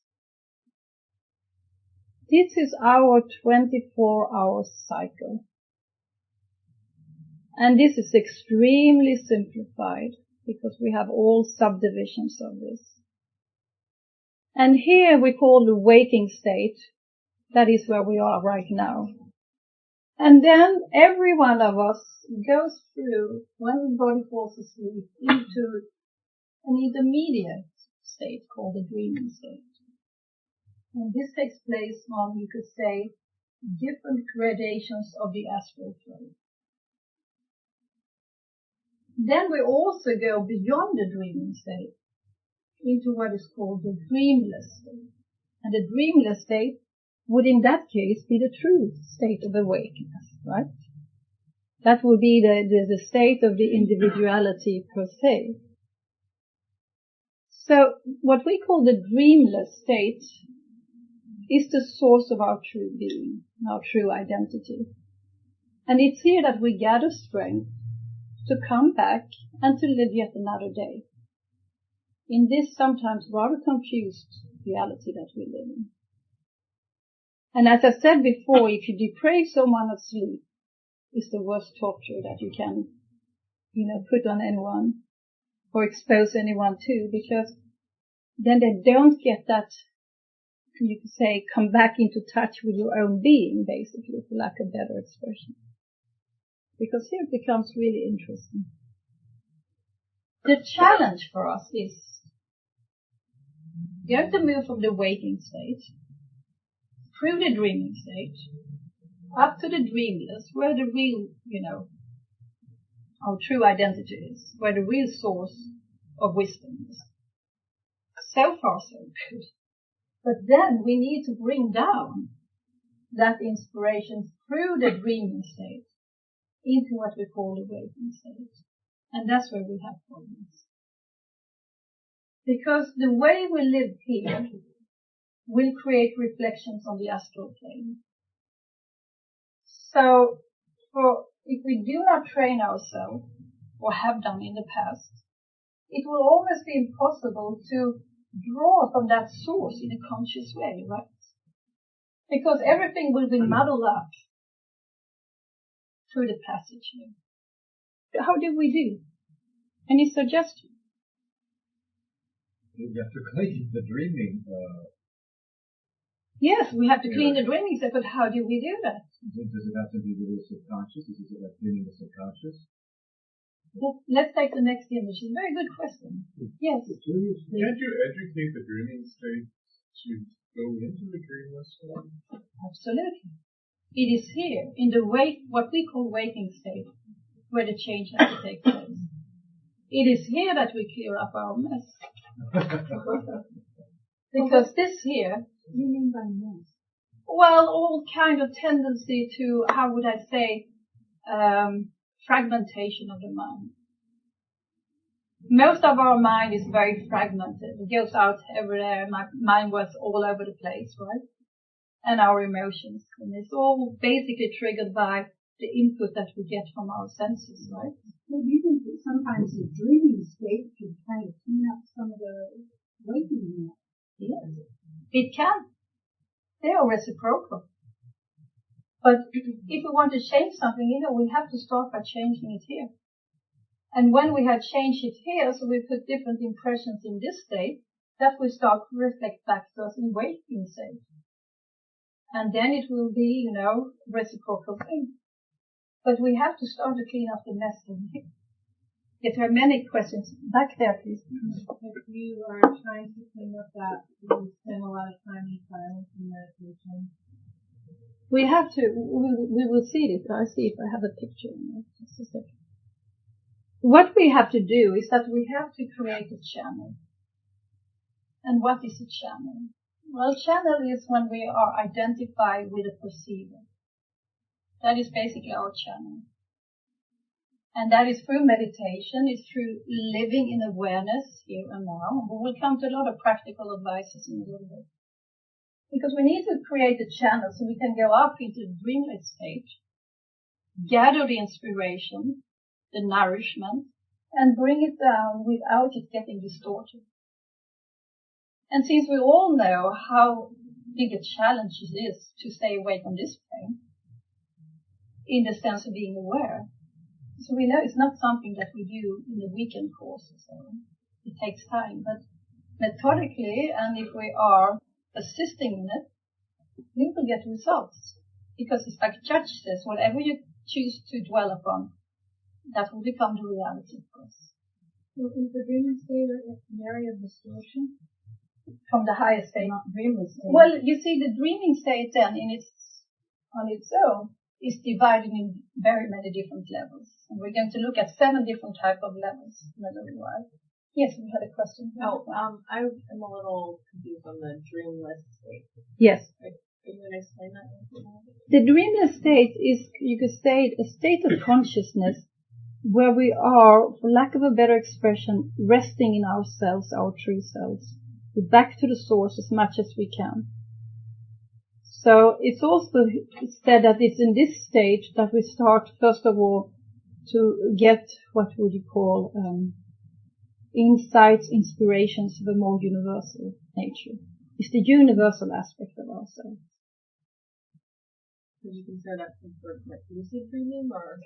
S1: This is our 24-hour cycle. And this is extremely simplified because we have all subdivisions of this. And here we call the waking state. That is where we are right now. And then every one of us goes through, when the body falls asleep, into an intermediate state called the dreaming state. And this takes place on, you could say, different gradations of the astral flow. Then we also go beyond the dreaming state into what is called the dreamless state. And the dreamless state would in that case be the true state of awakeness, right? That would be the state of the individuality per se. So what we call the dreamless state is the source of our true being, our true identity. And it's here that we gather strength to come back and to live yet another day in this sometimes rather confused reality that we live in. And as I said before, if you deprive someone of sleep, it's the worst torture that you can, put on anyone or expose anyone to, because then they don't get that, you could say, come back into touch with your own being, basically, for lack of better expression. Because here it becomes really interesting. The challenge for us is you have to move from the waking state through the dreaming state up to the dreamless, where the real, our true identity is, where the real source of wisdom is. So far, so good. But then we need to bring down that inspiration through the dreaming state into what we call the waking state. And that's where we have problems. Because the way we live here will create reflections on the astral plane. So, if we do not train ourselves, or have done in the past, it will always be impossible to draw from that source in a conscious way, right? Because everything will be muddled up through the passage here. How do we do? Any suggestions?
S5: You have to clean the dreaming.
S1: Yes, we have to clean the dreaming state, but how do we do that?
S5: Does it have to be with the subconscious? Is it like cleaning the subconscious?
S1: Let's take the next image. It's a very good question. Yes.
S12: Can't you educate the dreaming state to go into the dreamless one?
S1: Absolutely. It is here, in the what we call waking state, where the change has to take place. It is here that we clear up our mess. Because this here,
S7: What do you mean by mess?
S1: well, all kind of tendency to, how would I say, fragmentation of the mind. Most of our mind is very fragmented. It goes out everywhere. My mind was all over the place, right? And our emotions. And it's all basically triggered by the input that we get from our senses, right?
S7: Well, do you think that sometimes the dreaming state can kind of clean up some of the waking?
S1: Yes, it can. They are reciprocal. But if we want to change something, we have to start by changing it here. And when we have changed it here, so we put different impressions in this state, that will start to reflect back to us in waking state. And then it will be, reciprocal thing. But we have to start to clean up the mess in here. Yes, there are many questions. Back there, please.
S6: If you are trying to clean up that, you spend a lot of time in silence and meditation.
S1: We have to, we will see it. I see if I have a picture in it. Just a second. What we have to do is that we have to create a channel. And what is a channel? Well, channel is when we are identified with a perceiver. That is basically our channel. And that is through meditation, it's through living in awareness here and now. We will come to a lot of practical advices in a little bit. Because we need to create a channel so we can go up into the dreamless state, gather the inspiration, the nourishment, and bring it down without it getting distorted. And since we all know how big a challenge it is to stay awake on this plane, in the sense of being aware, so we know it's not something that we do in the weekend course or so. It takes time, but methodically, and if we are assisting in it, we will get results Because it's like Church says, whatever you choose to dwell upon, that will become the reality for us.
S6: So is the dreaming state an area of distortion?
S1: From the higher state.
S6: Not dreamless state.
S1: Well, you see, the dreaming state then, on its own, is divided in very many different levels. And we're going to look at 7 different type of levels in a little while. Yes, we had a question.
S11: I am a little confused on the dreamless state.
S1: Yes.
S11: Are you going to explain that?
S1: The dreamless state is, you could say, a state of consciousness where we are, for lack of a better expression, resting in ourselves, our true selves. We're back to the source as much as we can. So it's also said that it's in this stage that we start, first of all, to get what would you call insights, inspirations of a more universal nature. It's the universal aspect of ourselves.
S11: Would you consider that for like lucid dreaming, or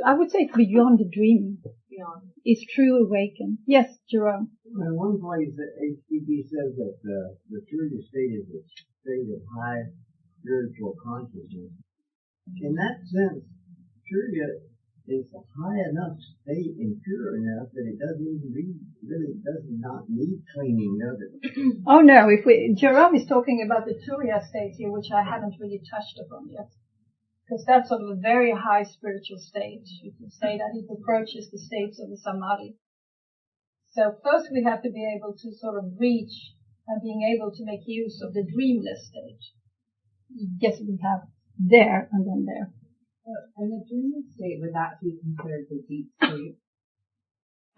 S1: I would say it's beyond the dreaming.
S11: beyond?
S1: It's true awaken. Yes, Jerome.
S13: In one place, HPP says that the true state is a state of high spiritual consciousness. In that sense, Turiya is a high enough state and pure enough that it really does not need cleaning, does it?
S1: Oh no, Jerome is talking about the Turiya state here, which I haven't really touched upon yet. Because that's sort of a very high spiritual state. You can say that it approaches the states of the Samadhi. So first we have to be able to sort of reach and being able to make use of the dreamless stage. Yes, we have there and then there.
S4: And the dreaming state, would that be considered the deep sleep?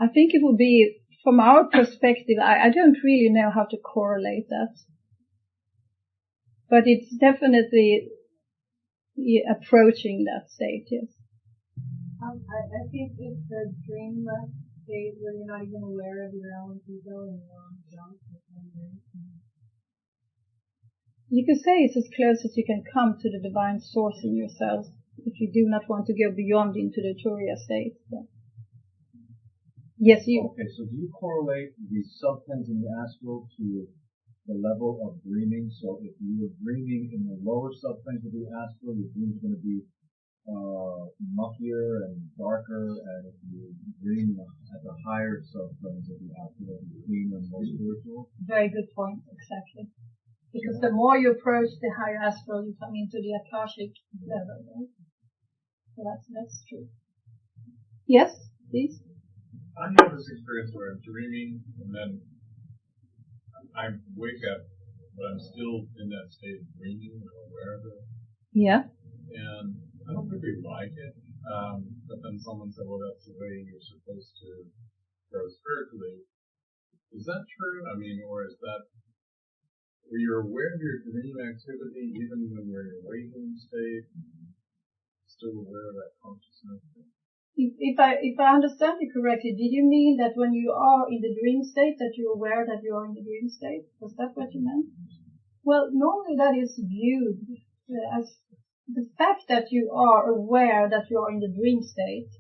S1: I think it would be, from our perspective, I don't really know how to correlate that. But it's definitely approaching that state, yes.
S6: I think it's the dreamless state where you're not even aware of your own ego and your own junk.
S1: You could say it's as close as you can come to the divine source in yourself, if you do not want to go beyond into the Turiya state. Yeah. Yes, you.
S5: Okay, so do you correlate the substance in the astral to the level of dreaming? So if you were dreaming in the lower substance of the astral, your dream's going to be muckier and darker, and if you dream at the higher substance of the astral, it'll be cleaner and more spiritual?
S1: Very good point, exactly. Because the more you approach the higher astral, you come into the Akashic level, right? So that's true. Yes, please.
S12: I have this experience where I'm dreaming and then I wake up, but I'm still in that state of dreaming and aware of it.
S1: Yeah.
S12: And I don't really like it. But then someone said, well, that's the way you're supposed to grow spiritually. Is that true? I mean, or is that where you're aware of your dream activity even when you're in a waking state, still aware of that consciousness?
S1: If I understand you correctly, did you mean that when you are in the dream state that you're aware that you are in the dream state? Was that what you meant? Well, normally that is viewed as the fact that you are aware that you are in the dream state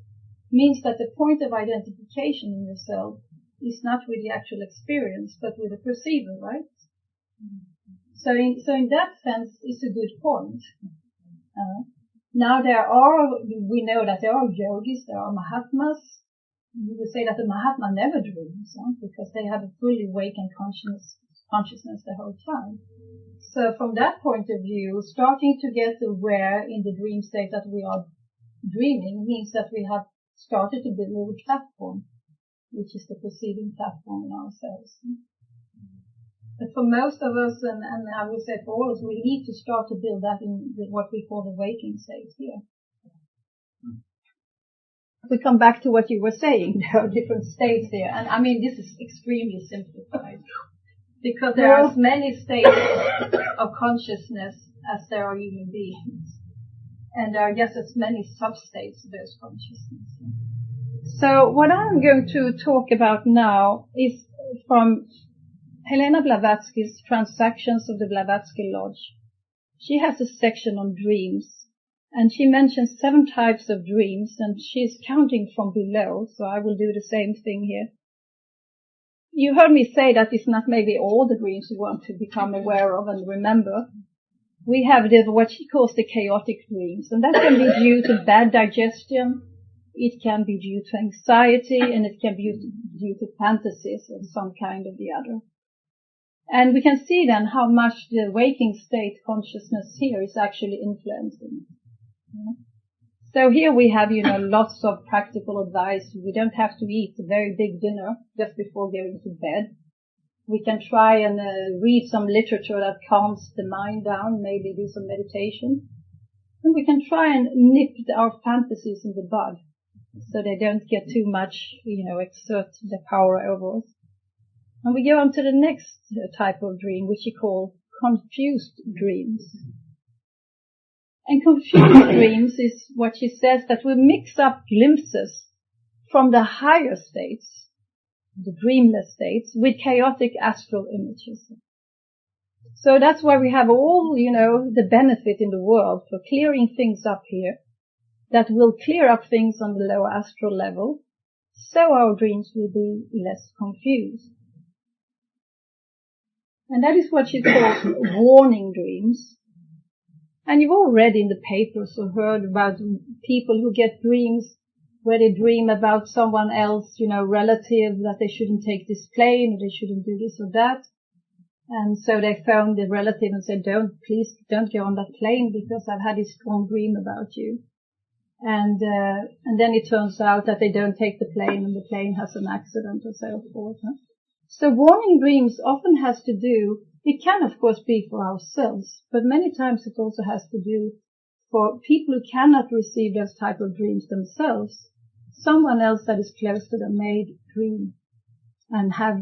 S1: means that the point of identification in yourself is not with the actual experience, but with the perceiver, right? So in that sense, it's a good point. Now we know that there are yogis, there are Mahatmas. You would say that the Mahatma never dreams, because they have a fully awakened consciousness the whole time. So from that point of view, starting to get aware in the dream state that we are dreaming means that we have started to build a little platform, which is the perceiving platform in ourselves. But for most of us, and I would say for all of us, we need to start to build that in what we call the waking state here. We come back to what you were saying. There are different states here. And I mean, this is extremely simplified. Because there are as many states of consciousness as there are human beings. And there are just as many sub-states of those consciousness. So what I'm going to talk about now is from Helena Blavatsky's Transactions of the Blavatsky Lodge. She has a section on dreams, and she mentions 7 types of dreams, and she's counting from below, so I will do the same thing here. You heard me say that it's not maybe all the dreams we want to become aware of and remember, we have what she calls the chaotic dreams, and that can be due to bad digestion, it can be due to anxiety, and it can be due to fantasies of some kind or the other. And we can see then how much the waking state consciousness here is actually influencing. So here we have, lots of practical advice. We don't have to eat a very big dinner just before going to bed. We can try and read some literature that calms the mind down, maybe do some meditation. And we can try and nip our fantasies in the bud so they don't get too much, exert their power over us. And we go on to the next type of dream, which we call confused dreams. And confused dreams is what she says that we mix up glimpses from the higher states, the dreamless states, with chaotic astral images. So that's why we have all, the benefit in the world for clearing things up here that will clear up things on the lower astral level, so our dreams will be less confused. And that is what she calls warning dreams. And you've all read in the papers or heard about people who get dreams where they dream about someone else, relative, that they shouldn't take this plane, or they shouldn't do this or that. And so they phoned the relative and said, please don't go on that plane because I've had this strong dream about you. And then it turns out that they don't take the plane and the plane has an accident or so forth. So warning dreams often has to do, it can of course be for ourselves, but many times it also has to do for people who cannot receive those type of dreams themselves. Someone else that is close to them may dream and have,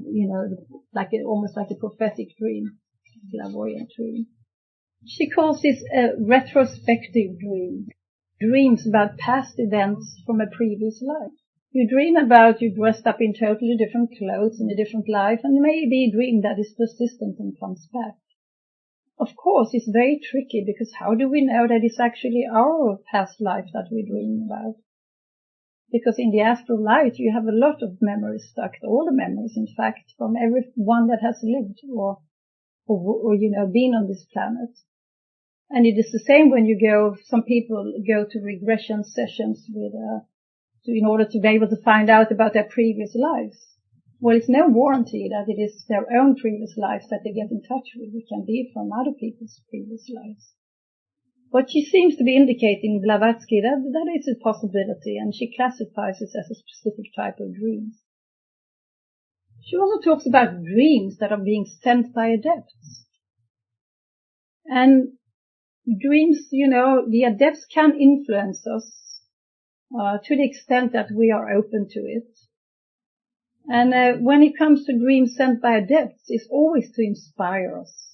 S1: almost like a prophetic dream, clairvoyant dream. She calls this a retrospective dream, dreams about past events from a previous life. You dream about you dressed up in totally different clothes in a different life, and maybe a dream that is persistent and comes back. Of course, it's very tricky because how do we know that it's actually our past life that we dream about? Because in the astral light, you have a lot of memories stuck, all the memories, in fact, from everyone that has lived or been on this planet. And it is the same when some people go to regression sessions in order to be able to find out about their previous lives. Well, it's no warranty that it is their own previous lives that they get in touch with. It can be from other people's previous lives. What she seems to be indicating, Blavatsky, that is a possibility, and she classifies it as a specific type of dreams. She also talks about dreams that are being sent by adepts. And dreams, the adepts can influence us to the extent that we are open to it. And when it comes to dreams sent by adepts, it's always to inspire us.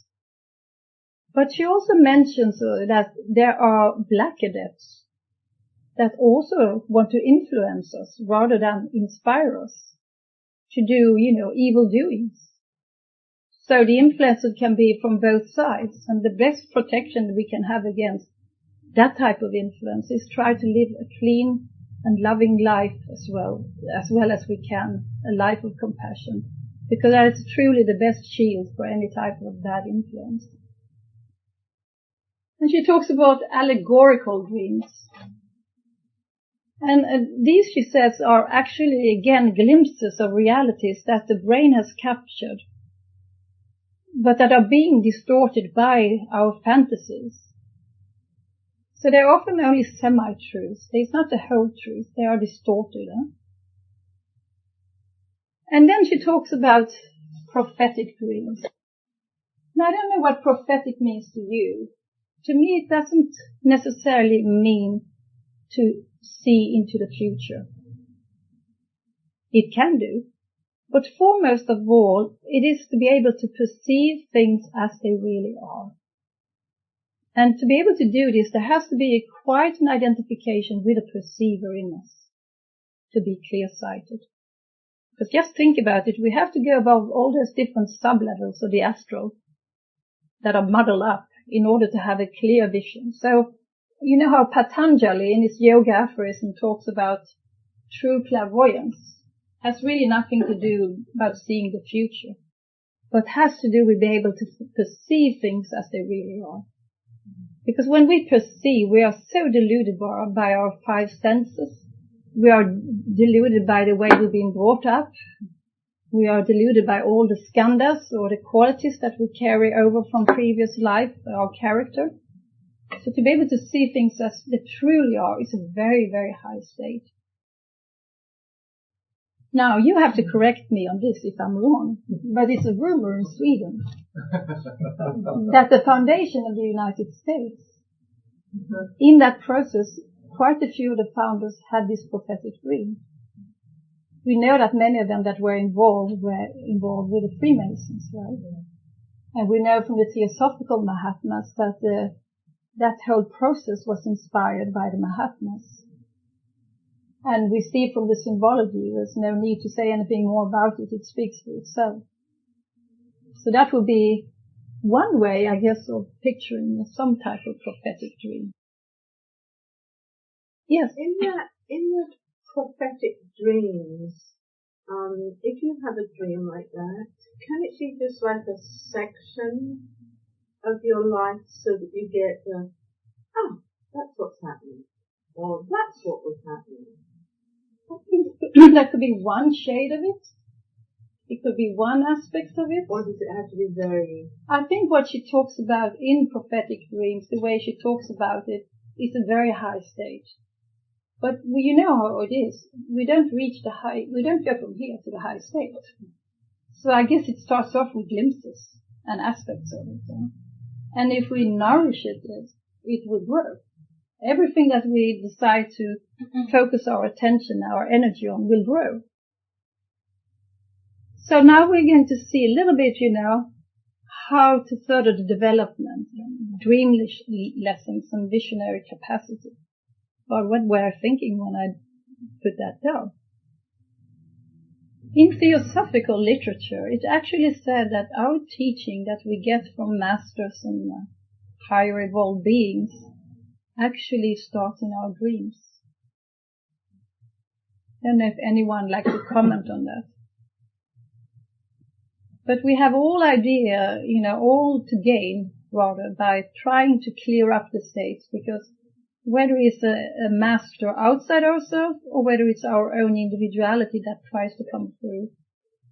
S1: But she also mentions that there are black adepts that also want to influence us rather than inspire us to do, evil doings. So the influence can be from both sides, and the best protection we can have against that type of influence is try to live a clean and loving life as well as we can, a life of compassion, because that is truly the best shield for any type of bad influence. And she talks about allegorical dreams. And these, she says, are actually, again, glimpses of realities that the brain has captured, but that are being distorted by our fantasies. So they're often only semi-truths. It's not the whole truth. They are distorted. And then she talks about prophetic dreams. Now, I don't know what prophetic means to you. To me, it doesn't necessarily mean to see into the future. It can do. But foremost of all, it is to be able to perceive things as they really are. And to be able to do this, there has to be quite an identification with a perceiver in us to be clear-sighted. Because just think about it, we have to go above all those different sub-levels of the astral that are muddled up in order to have a clear vision. So, you know how Patanjali in his yoga aphorism talks about true clairvoyance has really nothing to do about seeing the future, but has to do with being able to perceive things as they really are. Because when we perceive, we are so deluded by our five senses. We are deluded by the way we've been brought up. We are deluded by all the skandhas or the qualities that we carry over from previous life, our character. So to be able to see things as they truly are is a very, very high state. Now, you have to correct me on this if I'm wrong, but it's a rumor in Sweden that the foundation of the United States, in that process, quite a few of the founders had this prophetic dream. We know that many of them that were involved with the Freemasons, right? And we know from the Theosophical Mahatmas that that whole process was inspired by the Mahatmas. And we see from the symbology, there's no need to say anything more about it. It speaks for itself. So that would be one way, I guess, of picturing some type of prophetic dream. Yes.
S4: In the prophetic dreams, if you have a dream like that, can it be just like a section of your life so that you get that's what's happening, or that's what was happening?
S1: I think that could be one shade of it. It could be one aspect of it.
S4: Or does it have to be very...
S1: I think what she talks about in prophetic dreams, the way she talks about it, is a very high state. But you know how it is. We don't go from here to the high state. So I guess it starts off with glimpses and aspects of it. And if we nourish it, it will grow. Everything that we decide to focus our attention, our energy on will grow. So now we're going to see a little bit, how to further the development, dream lessons and visionary capacity. Or what were I thinking when I put that down? In theosophical literature, it actually said that our teaching that we get from masters and higher evolved beings actually starts in our dreams. I don't know if anyone likes to comment on that. But we have all to gain, rather, by trying to clear up the states, because whether it's a master outside ourselves or whether it's our own individuality that tries to come through,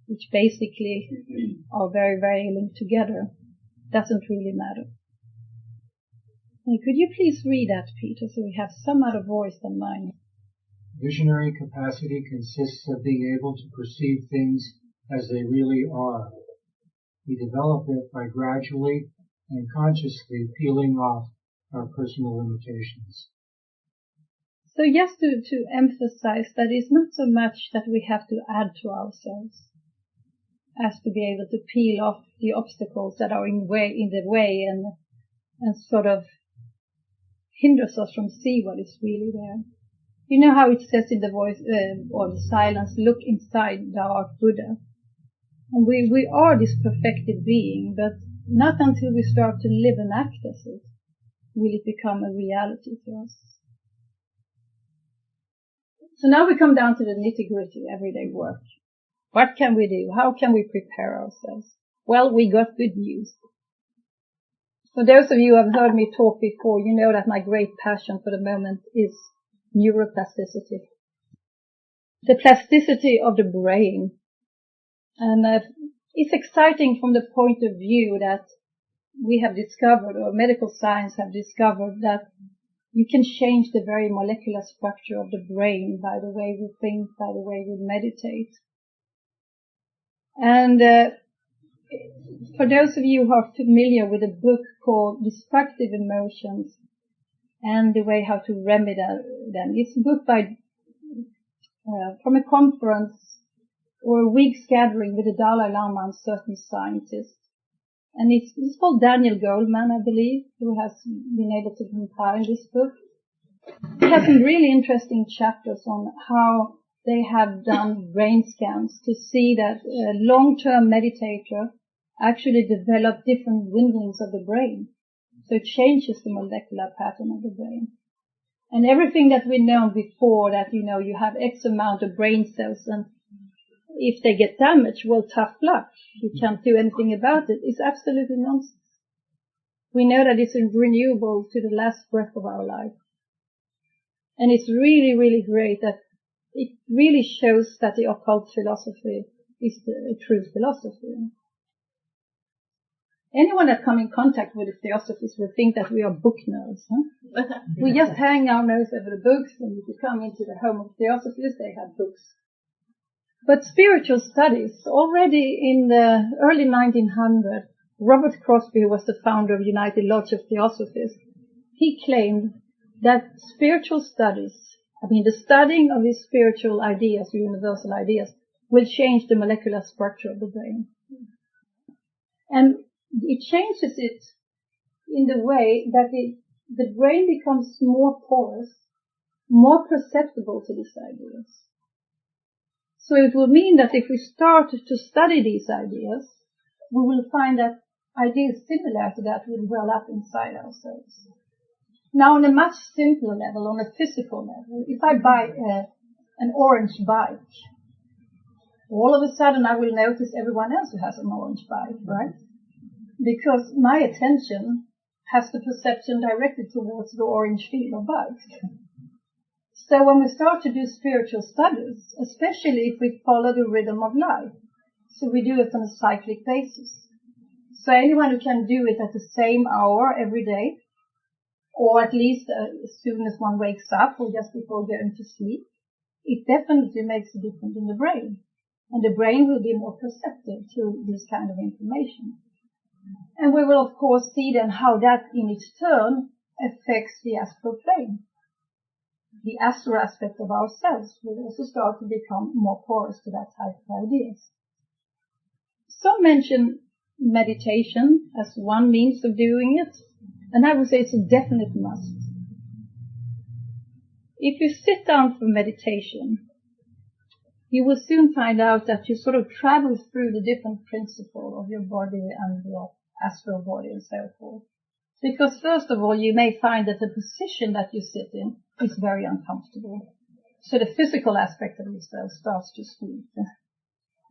S1: which basically are very, very linked together, doesn't really matter. Hey, could you please read that, Peter, so we have some other voice than mine?
S2: Visionary capacity consists of being able to perceive things as they really are. We develop it by gradually and consciously peeling off our personal limitations.
S1: So just to emphasize that it's not so much that we have to add to ourselves as to be able to peel off the obstacles that are in the way and sort of hinders us from seeing what is really there. You know how it says in the voice or the silence, look inside the Art Buddha. And we are this perfected being, but not until we start to live and act as it will it become a reality for us. So now we come down to the nitty-gritty everyday work. What can we do? How can we prepare ourselves? Well, we got good news. For those of you who have heard me talk before, you know that my great passion for the moment is neuroplasticity. The plasticity of the brain. And it's exciting from the point of view that we have discovered, or medical science have discovered, that you can change the very molecular structure of the brain by the way we think, by the way we meditate. And for those of you who are familiar with a book called Destructive Emotions and the Way How to Remedy Them, it's a book by from a conference or a week's gathering with the Dalai Lama and certain scientists. And it's called Daniel Goleman, I believe, who has been able to compile this book. It has some really interesting chapters on how they have done brain scans to see that a long-term meditator actually develop different windings of the brain. So it changes the molecular pattern of the brain. And everything that we know before that, you have X amount of brain cells and if they get damaged, well, tough luck. You can't do anything about it. It's absolutely nonsense. we know that it's renewable to the last breath of our life. And it's really, really great that it really shows that the occult philosophy is the true philosophy. Anyone that come in contact with the theosophists will think that we are book nerds. Huh? We just hang our nose over the books, and if you come into the home of theosophists, they have books. But spiritual studies, already in the early 1900s, Robert Crosby, who was the founder of United Lodge of Theosophists, he claimed that spiritual studies, the studying of these spiritual ideas, universal ideas, will change the molecular structure of the brain. And it changes it in the way that the brain becomes more porous, more perceptible to these ideas. So it will mean that if we start to study these ideas, we will find that ideas similar to that will well up inside ourselves. Now, on a much simpler level, on a physical level, if I buy an orange bike, all of a sudden I will notice everyone else who has an orange bike, right? Because my attention has the perception directed towards the orange field of bikes. So when we start to do spiritual studies, especially if we follow the rhythm of life, so we do it on a cyclic basis. So anyone who can do it at the same hour every day, or at least as soon as one wakes up or just before going to sleep, it definitely makes a difference in the brain. And the brain will be more perceptive to this kind of information. And we will of course see then how that in its turn affects the astral plane. The astral aspect of ourselves will also start to become more porous to that type of ideas. Some mention meditation as one means of doing it, and I would say it's a definite must. If you sit down for meditation, you will soon find out that you sort of travel through the different principles of your body and your astral body and so forth. Because first of all, you may find that the position that you sit in is very uncomfortable. So the physical aspect of yourself starts to squeak.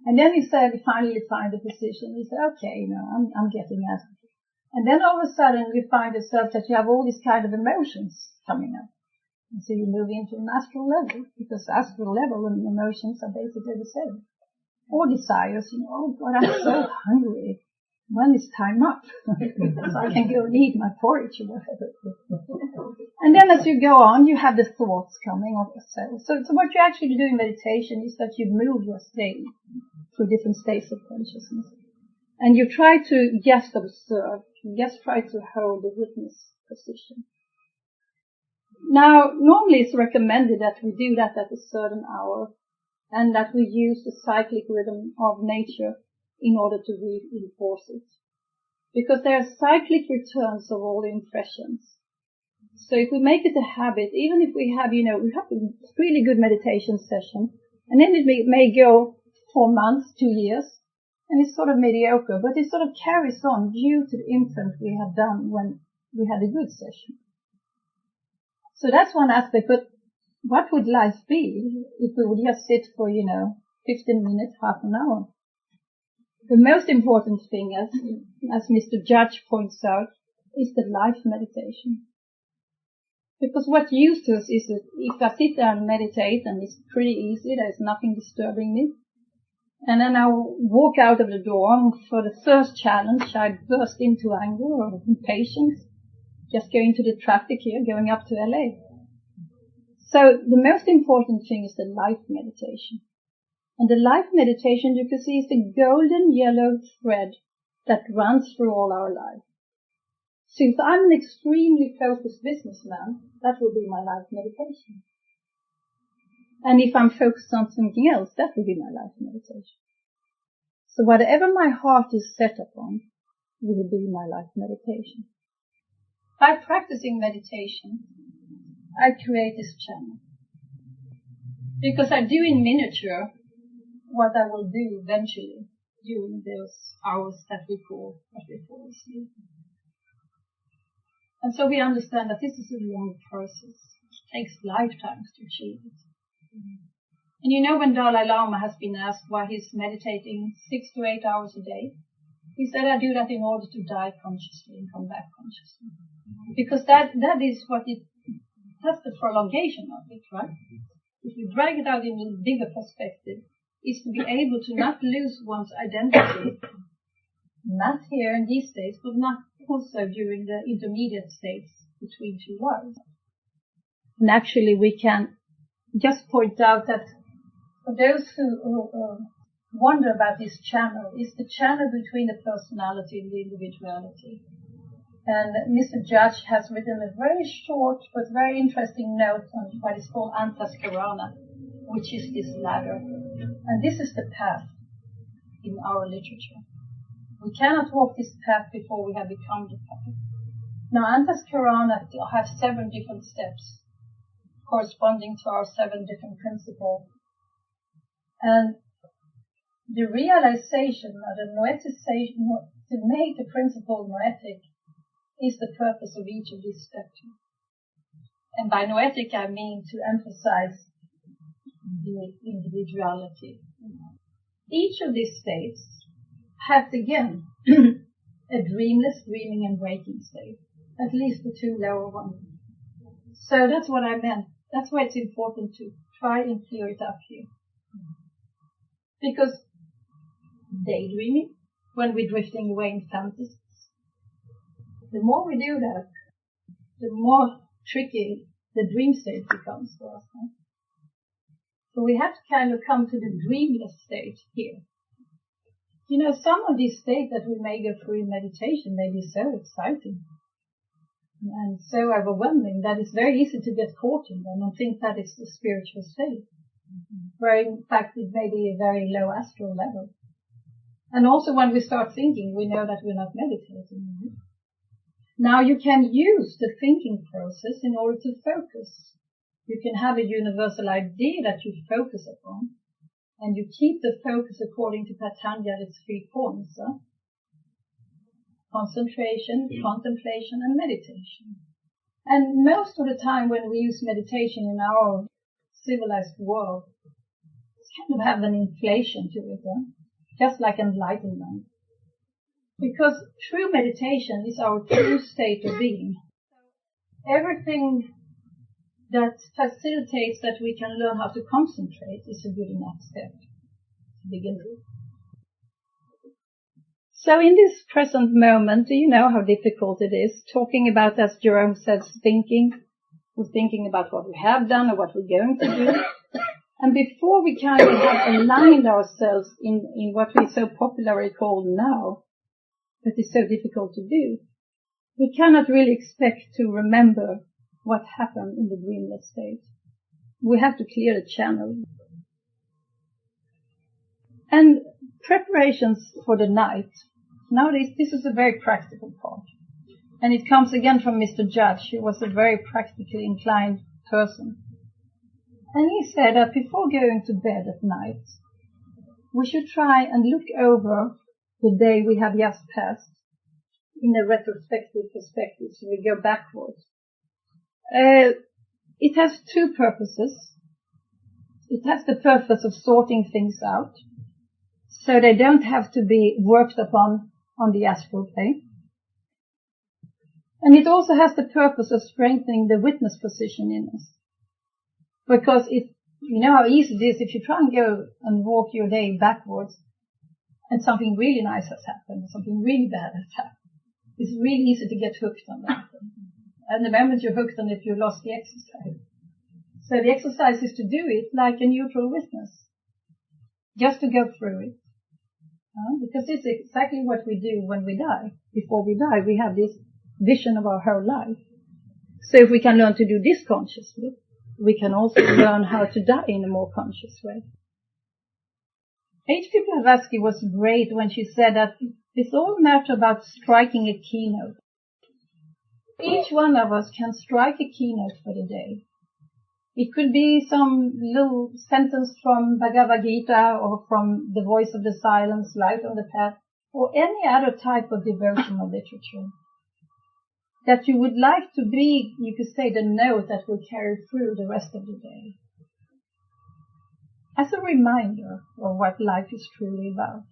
S1: And then you finally find the position. You say, okay, I'm getting at it. And then all of a sudden you find yourself that you have all these kind of emotions coming up. And so you move into an astral level, because astral level and emotions are basically the same. Or desires, oh God, I'm so hungry. When is time up? So I can go and eat my porridge or whatever. And then as you go on, you have the thoughts coming of yourself. So what you actually do in meditation is that you move your state through different states of consciousness. And you try to just observe, just try to hold the witness position. Now, normally it's recommended that we do that at a certain hour and that we use the cyclic rhythm of nature in order to reinforce it. Because there are cyclic returns of all impressions. So if we make it a habit, even if we have, we have a really good meditation session, and then it may go 4 months, 2 years, and it's sort of mediocre, but it sort of carries on due to the imprint we have done when we had a good session. So that's one aspect, but what would life be if we would just sit for, 15 minutes, half an hour? The most important thing, as Mr. Judge points out, is the life meditation. Because what used to us is that if I sit there and meditate, and it's pretty easy, there's nothing disturbing me, and then I walk out of the door, and for the first challenge, I burst into anger or impatience, just going to the traffic here, going up to LA. So the most important thing is the life meditation. And the life meditation, you can see, is the golden yellow thread that runs through all our life. So if I'm an extremely focused businessman, that will be my life meditation. And if I'm focused on something else, that will be my life meditation. So whatever my heart is set upon will be my life meditation. By practicing meditation, I create this channel. Because I do in miniature what I will do eventually during those hours that we fall asleep. And so we understand that this is a long process. It takes lifetimes to achieve it. And when Dalai Lama has been asked why he's meditating 6 to 8 hours a day, He said, I do that in order to die consciously and come back consciously. Because that is what that's the prolongation of it, right? If you drag it out in a bigger perspective, is to be able to not lose one's identity, not here in these states, but not also during the intermediate states between two lives. And actually we can just point out that for those who wonder about this channel, is the channel between the personality and the individuality. And Mr. Judge has written a very short but very interesting note on what is called Antaskarana, which is this ladder. And this is the path in our literature. We cannot walk this path before we have become the path. Now, Antaskarana has 7 different steps corresponding to our 7 different principles. And the realization or the noeticization, to make the principle noetic, is the purpose of each of these steps. And by noetic I mean to emphasize the individuality. Each of these states has again a dreamless, dreaming and waking state, at least the 2 lower ones. So that's what I meant. That's why it's important to try and clear it up here. Because daydreaming, when we're drifting away in fantasies, the more we do that, the more tricky the dream state becomes for us. Huh? So we have to kind of come to the dreamless state here. You know, some of these states that we may go through in meditation may be so exciting and so overwhelming that it's very easy to get caught in them and think that it's the spiritual state, where in fact it may be a very low astral level. And also when we start thinking, we know that we're not meditating. Now you can use the thinking process in order to focus. You can have a universal idea that you focus upon, and you keep the focus according to Patanjali's 3 points. Concentration, contemplation, and meditation. And most of the time when we use meditation in our civilized world, it's kind of have an inflation to it, just like enlightenment. Because true meditation is our true state of being. Everything that facilitates that we can learn how to concentrate is a good enough step to begin with. So in this present moment, do you know how difficult it is talking about, as Jerome says, thinking? We're thinking about what we have done or what we're going to do. And before we kind of have aligned ourselves in what we so popularly call now, that is so difficult to do, we cannot really expect to remember what happened in the dreamless state. We have to clear the channel. And preparations for the night. Nowadays, this is a very practical part. And it comes again from Mr. Judge, who was a very practically inclined person. And he said that before going to bed at night, we should try and look over the day we have just passed in a retrospective perspective, so we go backwards. It has 2 purposes. It has the purpose of sorting things out, so they don't have to be worked upon on the astral plane. And it also has the purpose of strengthening the witness position in us. Because if you know how easy it is if you try and go and walk your day backwards and something really nice has happened, something really bad has happened, it's really easy to get hooked on that. And the moment you're hooked on it, you lost the exercise. So the exercise is to do it like a neutral witness, just to go through it. Because this is exactly what we do when we die. Before we die, we have this vision of our whole life. So if we can learn to do this consciously, we can also learn how to die in a more conscious way. H.P. Blavatsky was great when she said that it's all a matter about striking a keynote. Each one of us can strike a keynote for the day. It could be some little sentence from Bhagavad Gita or from The Voice of the Silence, Light on the Path, or any other type of devotional literature that you would like to be, you could say, the note that will carry through the rest of the day, as a reminder of what life is truly about.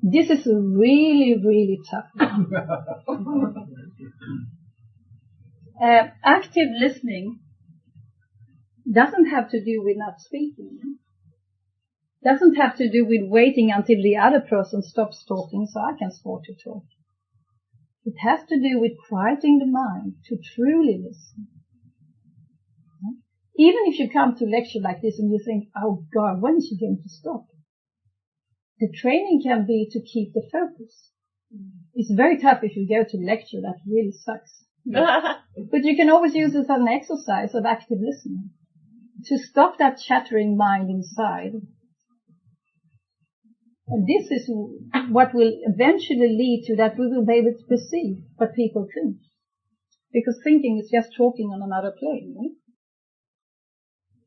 S1: This is really, really tough. Active listening doesn't have to do with not speaking. Doesn't have to do with waiting until the other person stops talking so I can start to talk. It has to do with quieting the mind to truly listen. Even if you come to a lecture like this and you think, oh God, when is she going to stop? The training can be to keep the focus. It's very tough if you go to a lecture that really sucks. But you can always use it as an exercise of active listening. To stop that chattering mind inside. And this is what will eventually lead to that we will be able to perceive what people think. Because thinking is just talking on another plane, right?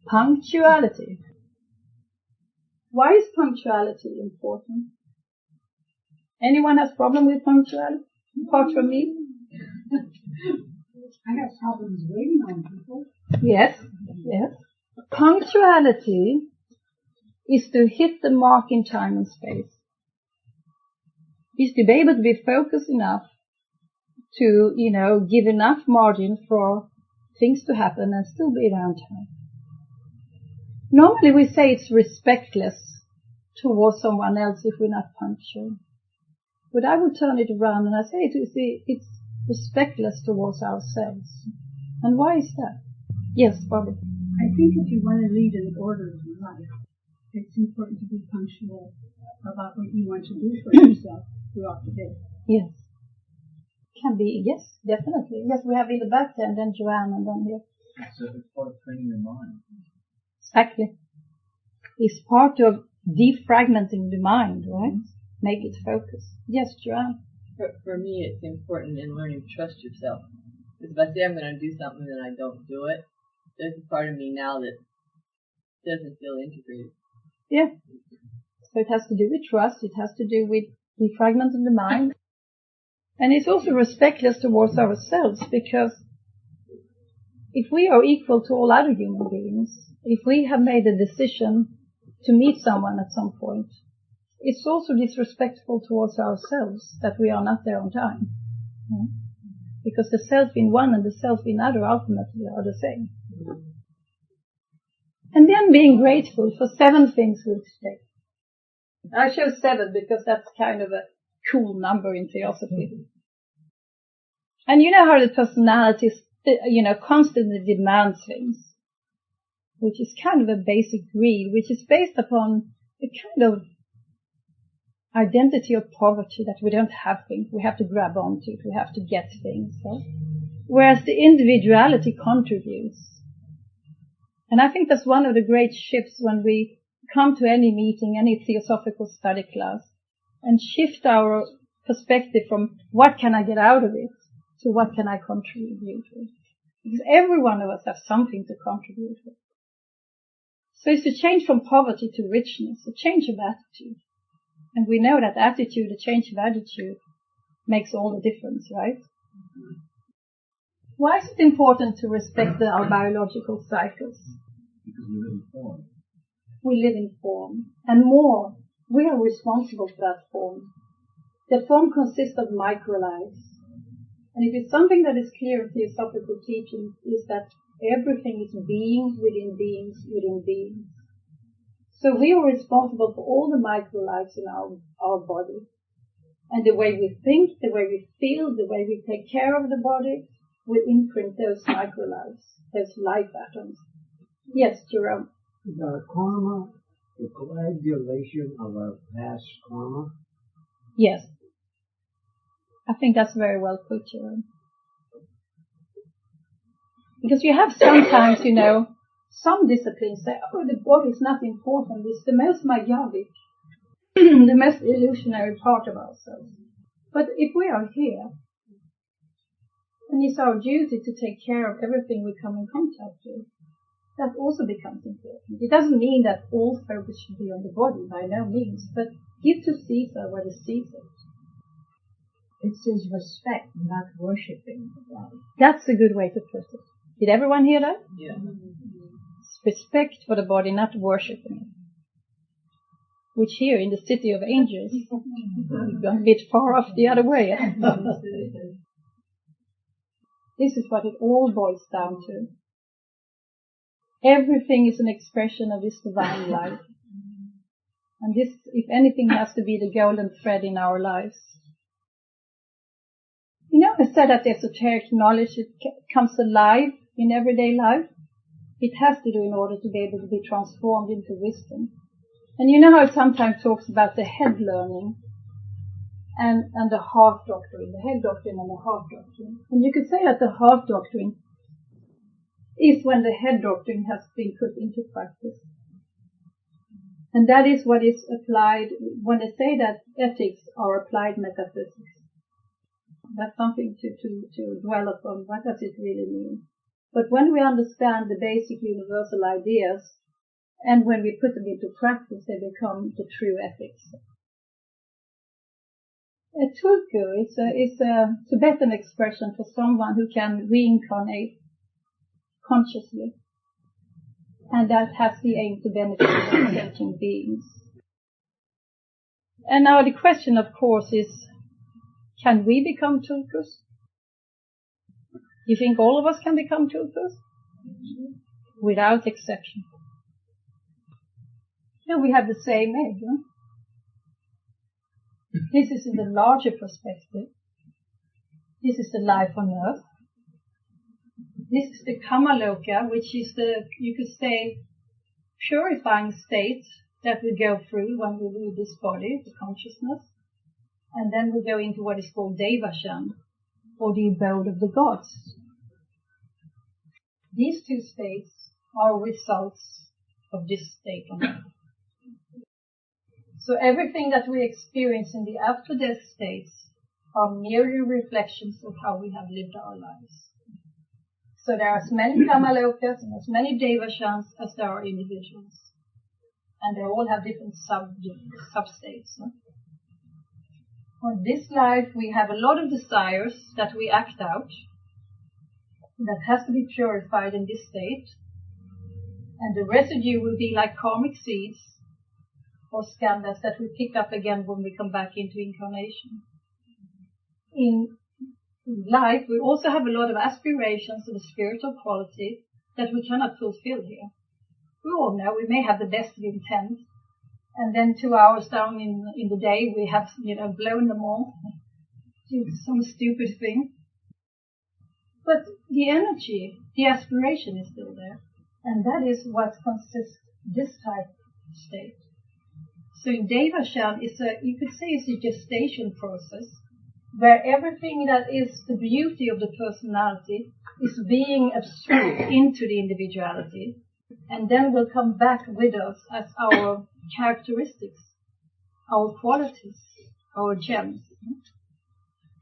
S1: Punctuality. Why is punctuality important? Anyone has problem with punctuality? Apart from me?
S7: I have problems waiting on people.
S1: Yes, yes. Punctuality is to hit the mark in time and space. Is to be able to be focused enough to, give enough margin for things to happen and still be around time. Normally we say it's respectless towards someone else if we're not punctual. But I would turn it around and I say it's respectless towards ourselves. And why is that? Yes, Bobby.
S7: I think if you want to lead an orderly life, it's important to be punctual about what you want to do for yourself throughout the day.
S1: Yes. Can be, yes, definitely. Yes, we have Eva back there and then Joanne and then here.
S5: It's part of training your mind.
S1: Exactly. It's part of defragmenting the mind, right? Make it focus. Yes, Joanne.
S11: For me, it's important in learning to trust yourself. Because if I say I'm going to do something and I don't do it, there's a part of me now that doesn't feel integrated.
S1: Yeah. So it has to do with trust. It has to do with defragmenting the mind. And it's also respectless towards ourselves, because if we are equal to all other human beings, if we have made a decision to meet someone at some point, it's also disrespectful towards ourselves that we are not there on time. Because the self in one and the self in other ultimately are the same. And then being grateful for 7 things with today. I chose 7 because that's kind of a cool number in theosophy. And you know how the personality, constantly demands things, which is kind of a basic greed, which is based upon a kind of identity of poverty, that we don't have things, we have to grab onto it, we have to get things. So. Whereas the individuality contributes. And I think that's one of the great shifts when we come to any meeting, any theosophical study class, and shift our perspective from what can I get out of it to what can I contribute with. Because every one of us has something to contribute with. So it's a change from poverty to richness, a change of attitude. And we know that attitude, a change of attitude, makes all the difference, right? Why is it important to respect our biological cycles?
S5: Because we live in form.
S1: We live in form. And more, we are responsible for that form. The form consists of microlives. And it is something that is clear in theosophical teaching, is that everything is beings within beings within beings. So we are responsible for all the microlives in our body. And the way we think, the way we feel, the way we take care of the body, will imprint those microlives, those life atoms. Yes, Jerome.
S13: Is our karma the coagulation of our past karma?
S1: Yes. I think that's very well put, Jerome. Because you have sometimes, some disciplines say, the body is not important. It's the most myopic, the most illusionary part of ourselves. But if we are here, and it's our duty to take care of everything we come in contact with, that also becomes important. It doesn't mean that all focus should be on the body, by no means, but give to Caesar what is Caesar.
S4: It says respect, not worshipping the body.
S1: That's a good way to put it. Did everyone hear that?
S11: Yeah.
S1: Respect for the body, not worshiping it. which here in the City of Angels, we've gone a bit far off the other way. This is what it all boils down to. Everything is an expression of this divine life. And this, if anything, has to be the golden thread in our lives. You know, instead of esoteric knowledge, it comes alive in everyday life. It has to do in order to be able to be transformed into wisdom. And you know how it sometimes talks about the head learning and the heart doctrine, the head doctrine and the heart doctrine. And you could say that the heart doctrine is when the head doctrine has been put into practice. And that is what is applied when they say that ethics are applied metaphysics. That's something to dwell upon. What does it really mean? But when we understand the basic universal ideas, and when we put them into practice, they become the true ethics. A tulku is a Tibetan expression for someone who can reincarnate consciously. And that has the aim to benefit the sentient beings. And now the question, of course, is, can we become tulkus? You think all of us can become tulkus? Without exception. Yeah, we have the same egg. Huh? This is in the larger perspective. This is the life on earth. This is the Kamaloka, which is the, you could say, purifying state that we go through when we leave this body, the consciousness. And then we go into what is called Devashan, or the abode of the gods. These two states are results of this state on earth. So everything that we experience in the after-death states are merely reflections of how we have lived our lives. So there are as many Kamalokas and as many Devashans as there are individuals. And they all have different sub-states. No? On this life, we have a lot of desires that we act out, that has to be purified in this state. And the residue will be like karmic seeds or skandhas that we pick up again when we come back into incarnation. In life, we also have a lot of aspirations of a spiritual quality that we cannot fulfill here. We all know we may have the best of intent, and then 2 hours down in the day we have, blown them all due to some stupid thing. But the energy, the aspiration is still there, and that is what consists this type of state. So in Devashan, you could say it's a gestation process, where everything that is the beauty of the personality is being absorbed into the individuality, and then will come back with us as our characteristics, our qualities, our gems.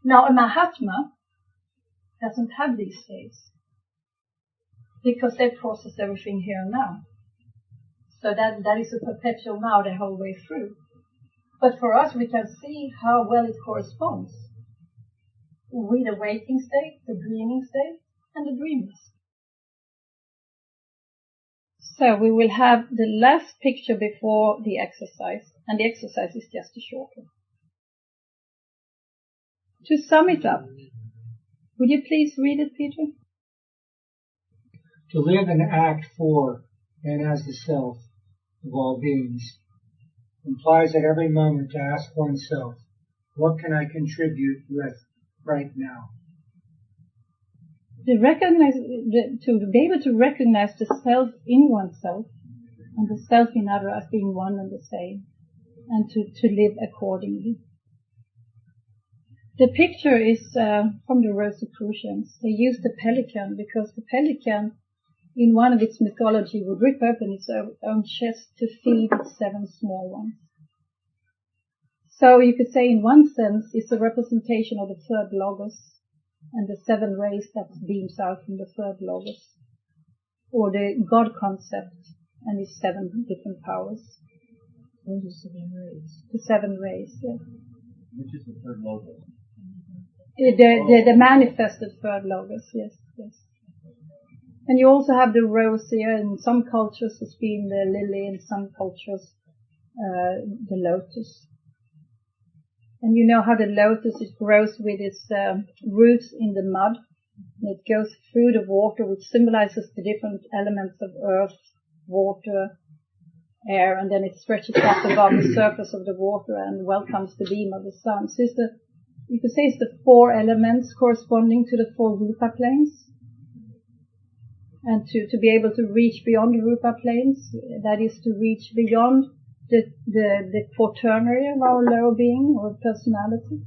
S1: Now a Mahatma doesn't have these states, because they process everything here and now. So that is a perpetual now the whole way through. But for us, we can see how well it corresponds with the waking state, the dreaming state, and the dreamless. So we will have the last picture before the exercise, and the exercise is just a short one. To sum it up, would you please read it, Peter?
S2: To live and act for and as the self of all beings implies at every moment to ask oneself, what can I contribute with right now?
S1: To be able to recognize the self in oneself and the self in other as being one and the same, and to live accordingly. The picture is from the Rosicrucians. They used the pelican because the pelican, in one of its mythology, would rip open its own chest to feed its 7 small ones. So you could say in one sense it's a representation of the third logos and the 7 rays that beams out from the third logos, or the God concept and its 7 different powers.
S5: What are the 7 rays?
S1: The 7 rays, yes.
S5: Which is the third logos?
S1: The manifested third logos, yes. And you also have the rose here. In some cultures it's been the lily, in some cultures the lotus. And you know how the lotus, it grows with its roots in the mud. And it goes through the water, which symbolizes the different elements of earth, water, air, and then it stretches up above the surface of the water and welcomes the beam of the sun. So you could say it's the 4 elements corresponding to the 4 rupa planes. And to be able to reach beyond the rupa planes, that is to reach beyond the quaternary of our lower being or personality,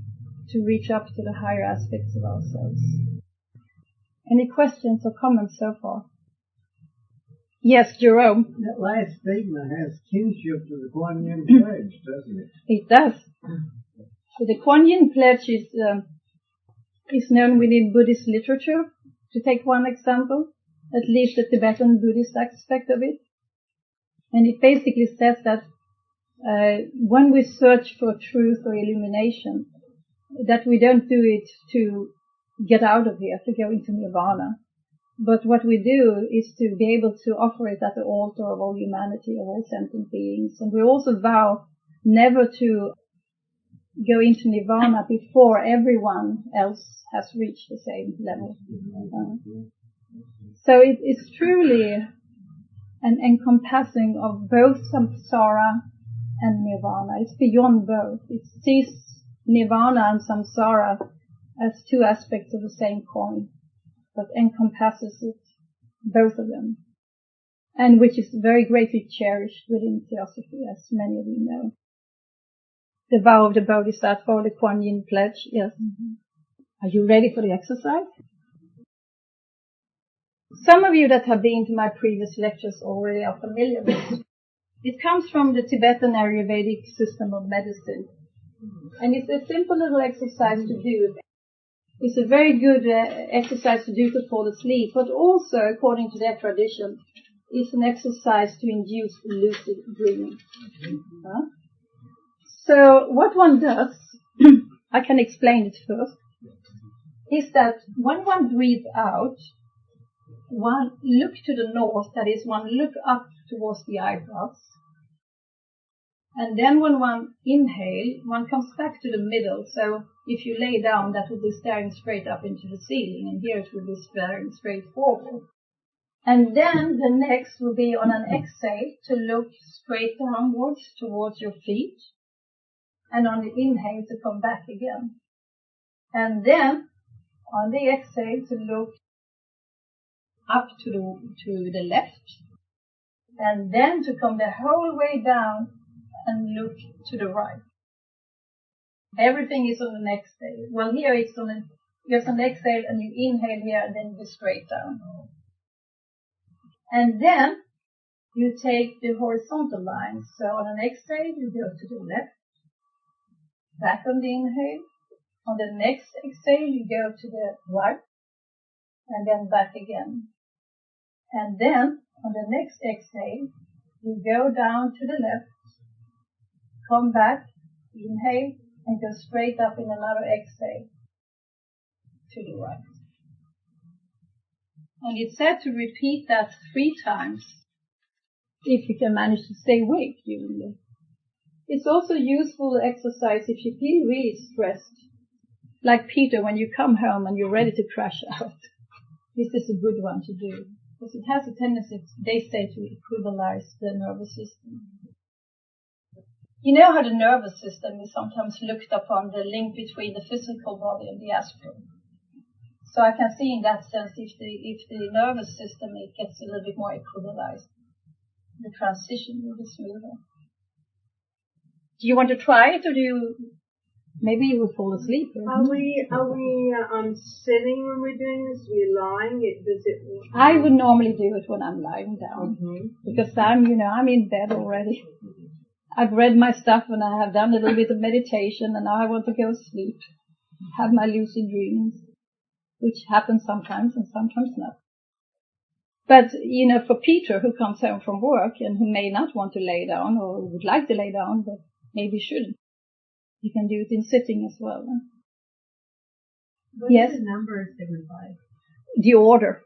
S1: to reach up to the higher aspects of ourselves. Any questions or comments so far? Yes, Jerome.
S13: That last statement has kinship to the Kuan Yin pledge, doesn't it?
S1: It does. So the Kuan Yin pledge is known within Buddhist literature. To take one example, at least the Tibetan Buddhist aspect of it. And it basically says that when we search for truth or illumination, that we don't do it to get out of here, to go into nirvana. But what we do is to be able to offer it at the altar of all humanity, of all sentient beings. And we also vow never to go into nirvana before everyone else has reached the same level. So it's truly an encompassing of both samsara and nirvana. It's beyond both. It sees nirvana and samsara as 2 aspects of the same coin, but encompasses it, both of them, and which is very greatly cherished within Theosophy, as many of you know. The vow of the Bodhisattva, or the Kuan Yin pledge, yes. Are you ready for the exercise? Some of you that have been to my previous lectures already are familiar with it. It comes from the Tibetan Ayurvedic system of medicine. And it's a simple little exercise to do. It's a very good exercise to do to fall asleep, but also, according to their tradition, it's an exercise to induce lucid dreaming. So what one does, I can explain it first, is that when one breathes out, one look to the north, that is, one look up towards the eyebrows. And then when one inhale, one comes back to the middle. So if you lay down, that will be staring straight up into the ceiling, and here it will be staring straight forward. And then the next will be on an exhale to look straight downwards towards your feet, and on the inhale to come back again. And then on the exhale to look up to the left, and then to come the whole way down and look to the right. Everything is on an exhale. Well, here it's on an exhale, and you inhale here, and then you go straight down. And then you take the horizontal line. So on an exhale, you go to the left, back on the inhale. On the next exhale, you go to the right, and then back again. And then on the next exhale, you go down to the left, come back, inhale, and go straight up in another exhale to the right. And it's said to repeat that 3 times if you can manage to stay awake during it. It's also useful exercise if you feel really stressed. Like Peter, when you come home and you're ready to crash out. This is a good one to do. Because it has a tendency, they say, to equilize the nervous system. You know how the nervous system is sometimes looked upon the link between the physical body and the astral. So I can see in that sense, if the nervous system, it gets a little bit more equalized, the transition will be smoother. Do you want to try it, or maybe you will fall asleep?
S4: Are we sitting when we're doing this? Are we lying?
S1: I would normally do it when I'm lying down, because I'm in bed already. I've read my stuff and I have done a little bit of meditation, and now I want to go to sleep, have my lucid dreams, which happens sometimes and sometimes not. But, for Peter, who comes home from work and who may not want to lay down or would like to lay down, but maybe shouldn't, you can do it in sitting as well.
S9: What
S1: Yes?
S9: does the number signify?
S1: The order.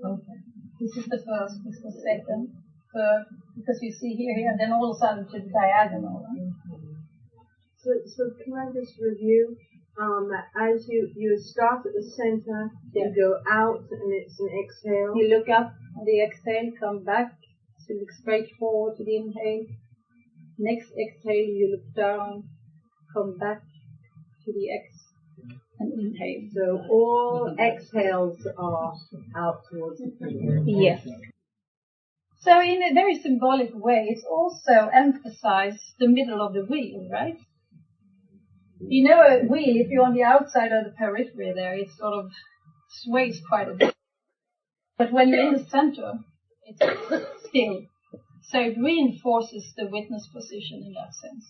S9: Okay.
S1: This is the first, this is the second, third, because you see here, and then all of a sudden to the diagonal.
S4: So can I just review? As you start at the center, you go out, and it's an exhale.
S1: You look up on the exhale, come back, so look straight forward to the inhale. Next exhale, you look down, come back to the and inhale.
S4: So all exhales are out towards the center.
S1: Yes. So in a very symbolic way, it's also emphasized the middle of the wheel, right? You know, a wheel, if you're on the outside of the periphery there, it sort of sways quite a bit. But when you're in the center, it's still. So it reinforces the witness position in that sense.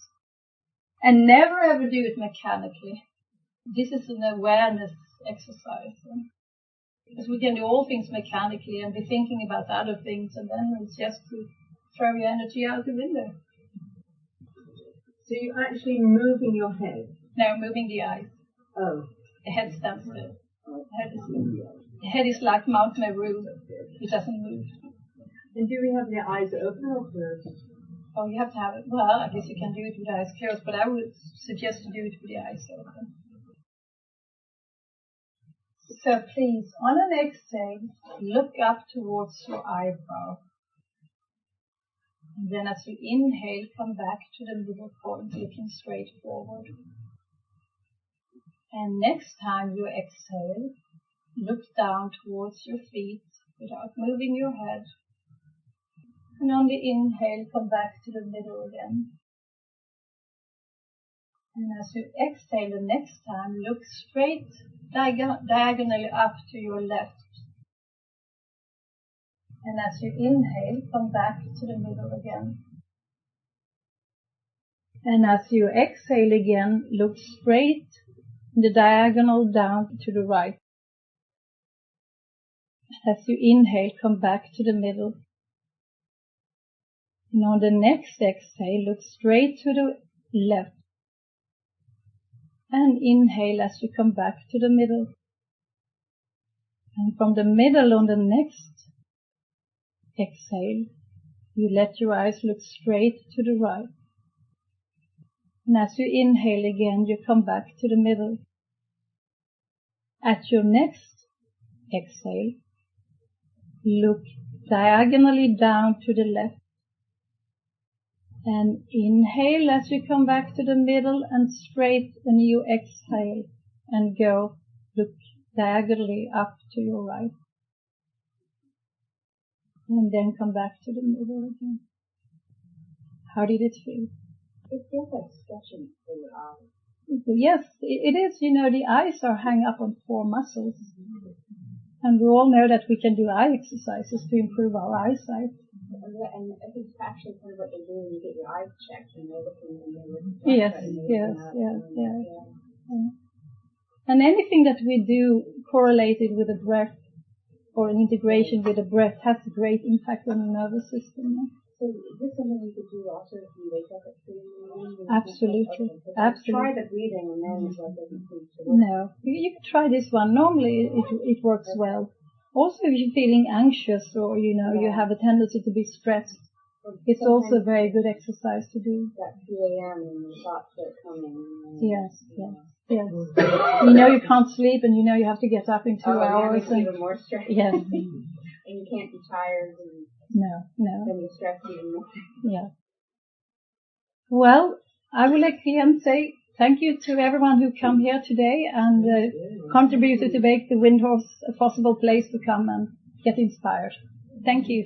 S1: And never ever do it mechanically. This is an awareness exercise. Because we can do all things mechanically and be thinking about other things, and then it's just to throw your energy out the window.
S4: So you're actually moving your head?
S1: No, moving the eyes.
S4: Oh.
S1: The head stands still. The head is like Mount Meru. It doesn't move.
S4: And do we have the eyes open or closed?
S1: Oh, you have to have it. Well, I guess you can do it with the eyes closed, but I would suggest to do it with the eyes open. So please, on an exhale, look up towards your eyebrow. And then as you inhale, come back to the middle point, looking straight forward. And next time you exhale, look down towards your feet without moving your head. And on the inhale, come back to the middle again. And as you exhale the next time, look straight diagonally up to your left. And as you inhale, come back to the middle again. And as you exhale again, look straight in the diagonal down to the right. As you inhale, come back to the middle. And on the next exhale, look straight to the left. And inhale as you come back to the middle. And from the middle on the next exhale, you let your eyes look straight to the right. And as you inhale again, you come back to the middle. At your next exhale, look diagonally down to the left. And inhale as you come back to the middle, and straight and you exhale and go look diagonally up to your right. And then come back to the middle again. How did it feel?
S10: It feels like stretching for your eyes.
S1: Yes, it is. You know, the eyes are hung up on 4 muscles. And we all know that we can do eye exercises to improve our eyesight.
S10: And I think it's actually kind of what they do when you get your eyes checked and they're looking and they're looking.
S1: Yes. And anything that we do correlated with the breath or an integration with the breath has a great impact on the nervous system.
S10: So is this something you could do also if you wake up at 3 in the morning?
S1: Absolutely.
S10: Try the breathing and then it doesn't seem to work.
S1: No, you can try this one. Normally it works well. Also, if you're feeling anxious or, you know, you have a tendency to be stressed, it's also a very good exercise to do.
S10: That 2 a.m. and the thoughts are coming.
S1: Yes. You know you can't sleep and you know you have to get up in 2 hours.
S10: And even more stressed.
S1: Yes.
S10: And you can't be tired. And
S1: No.
S10: then you're stressed even more.
S1: Yeah. Well, I would like again say thank you to everyone who come here today and contributed to make the Windhorse a possible place to come and get inspired. Thank you.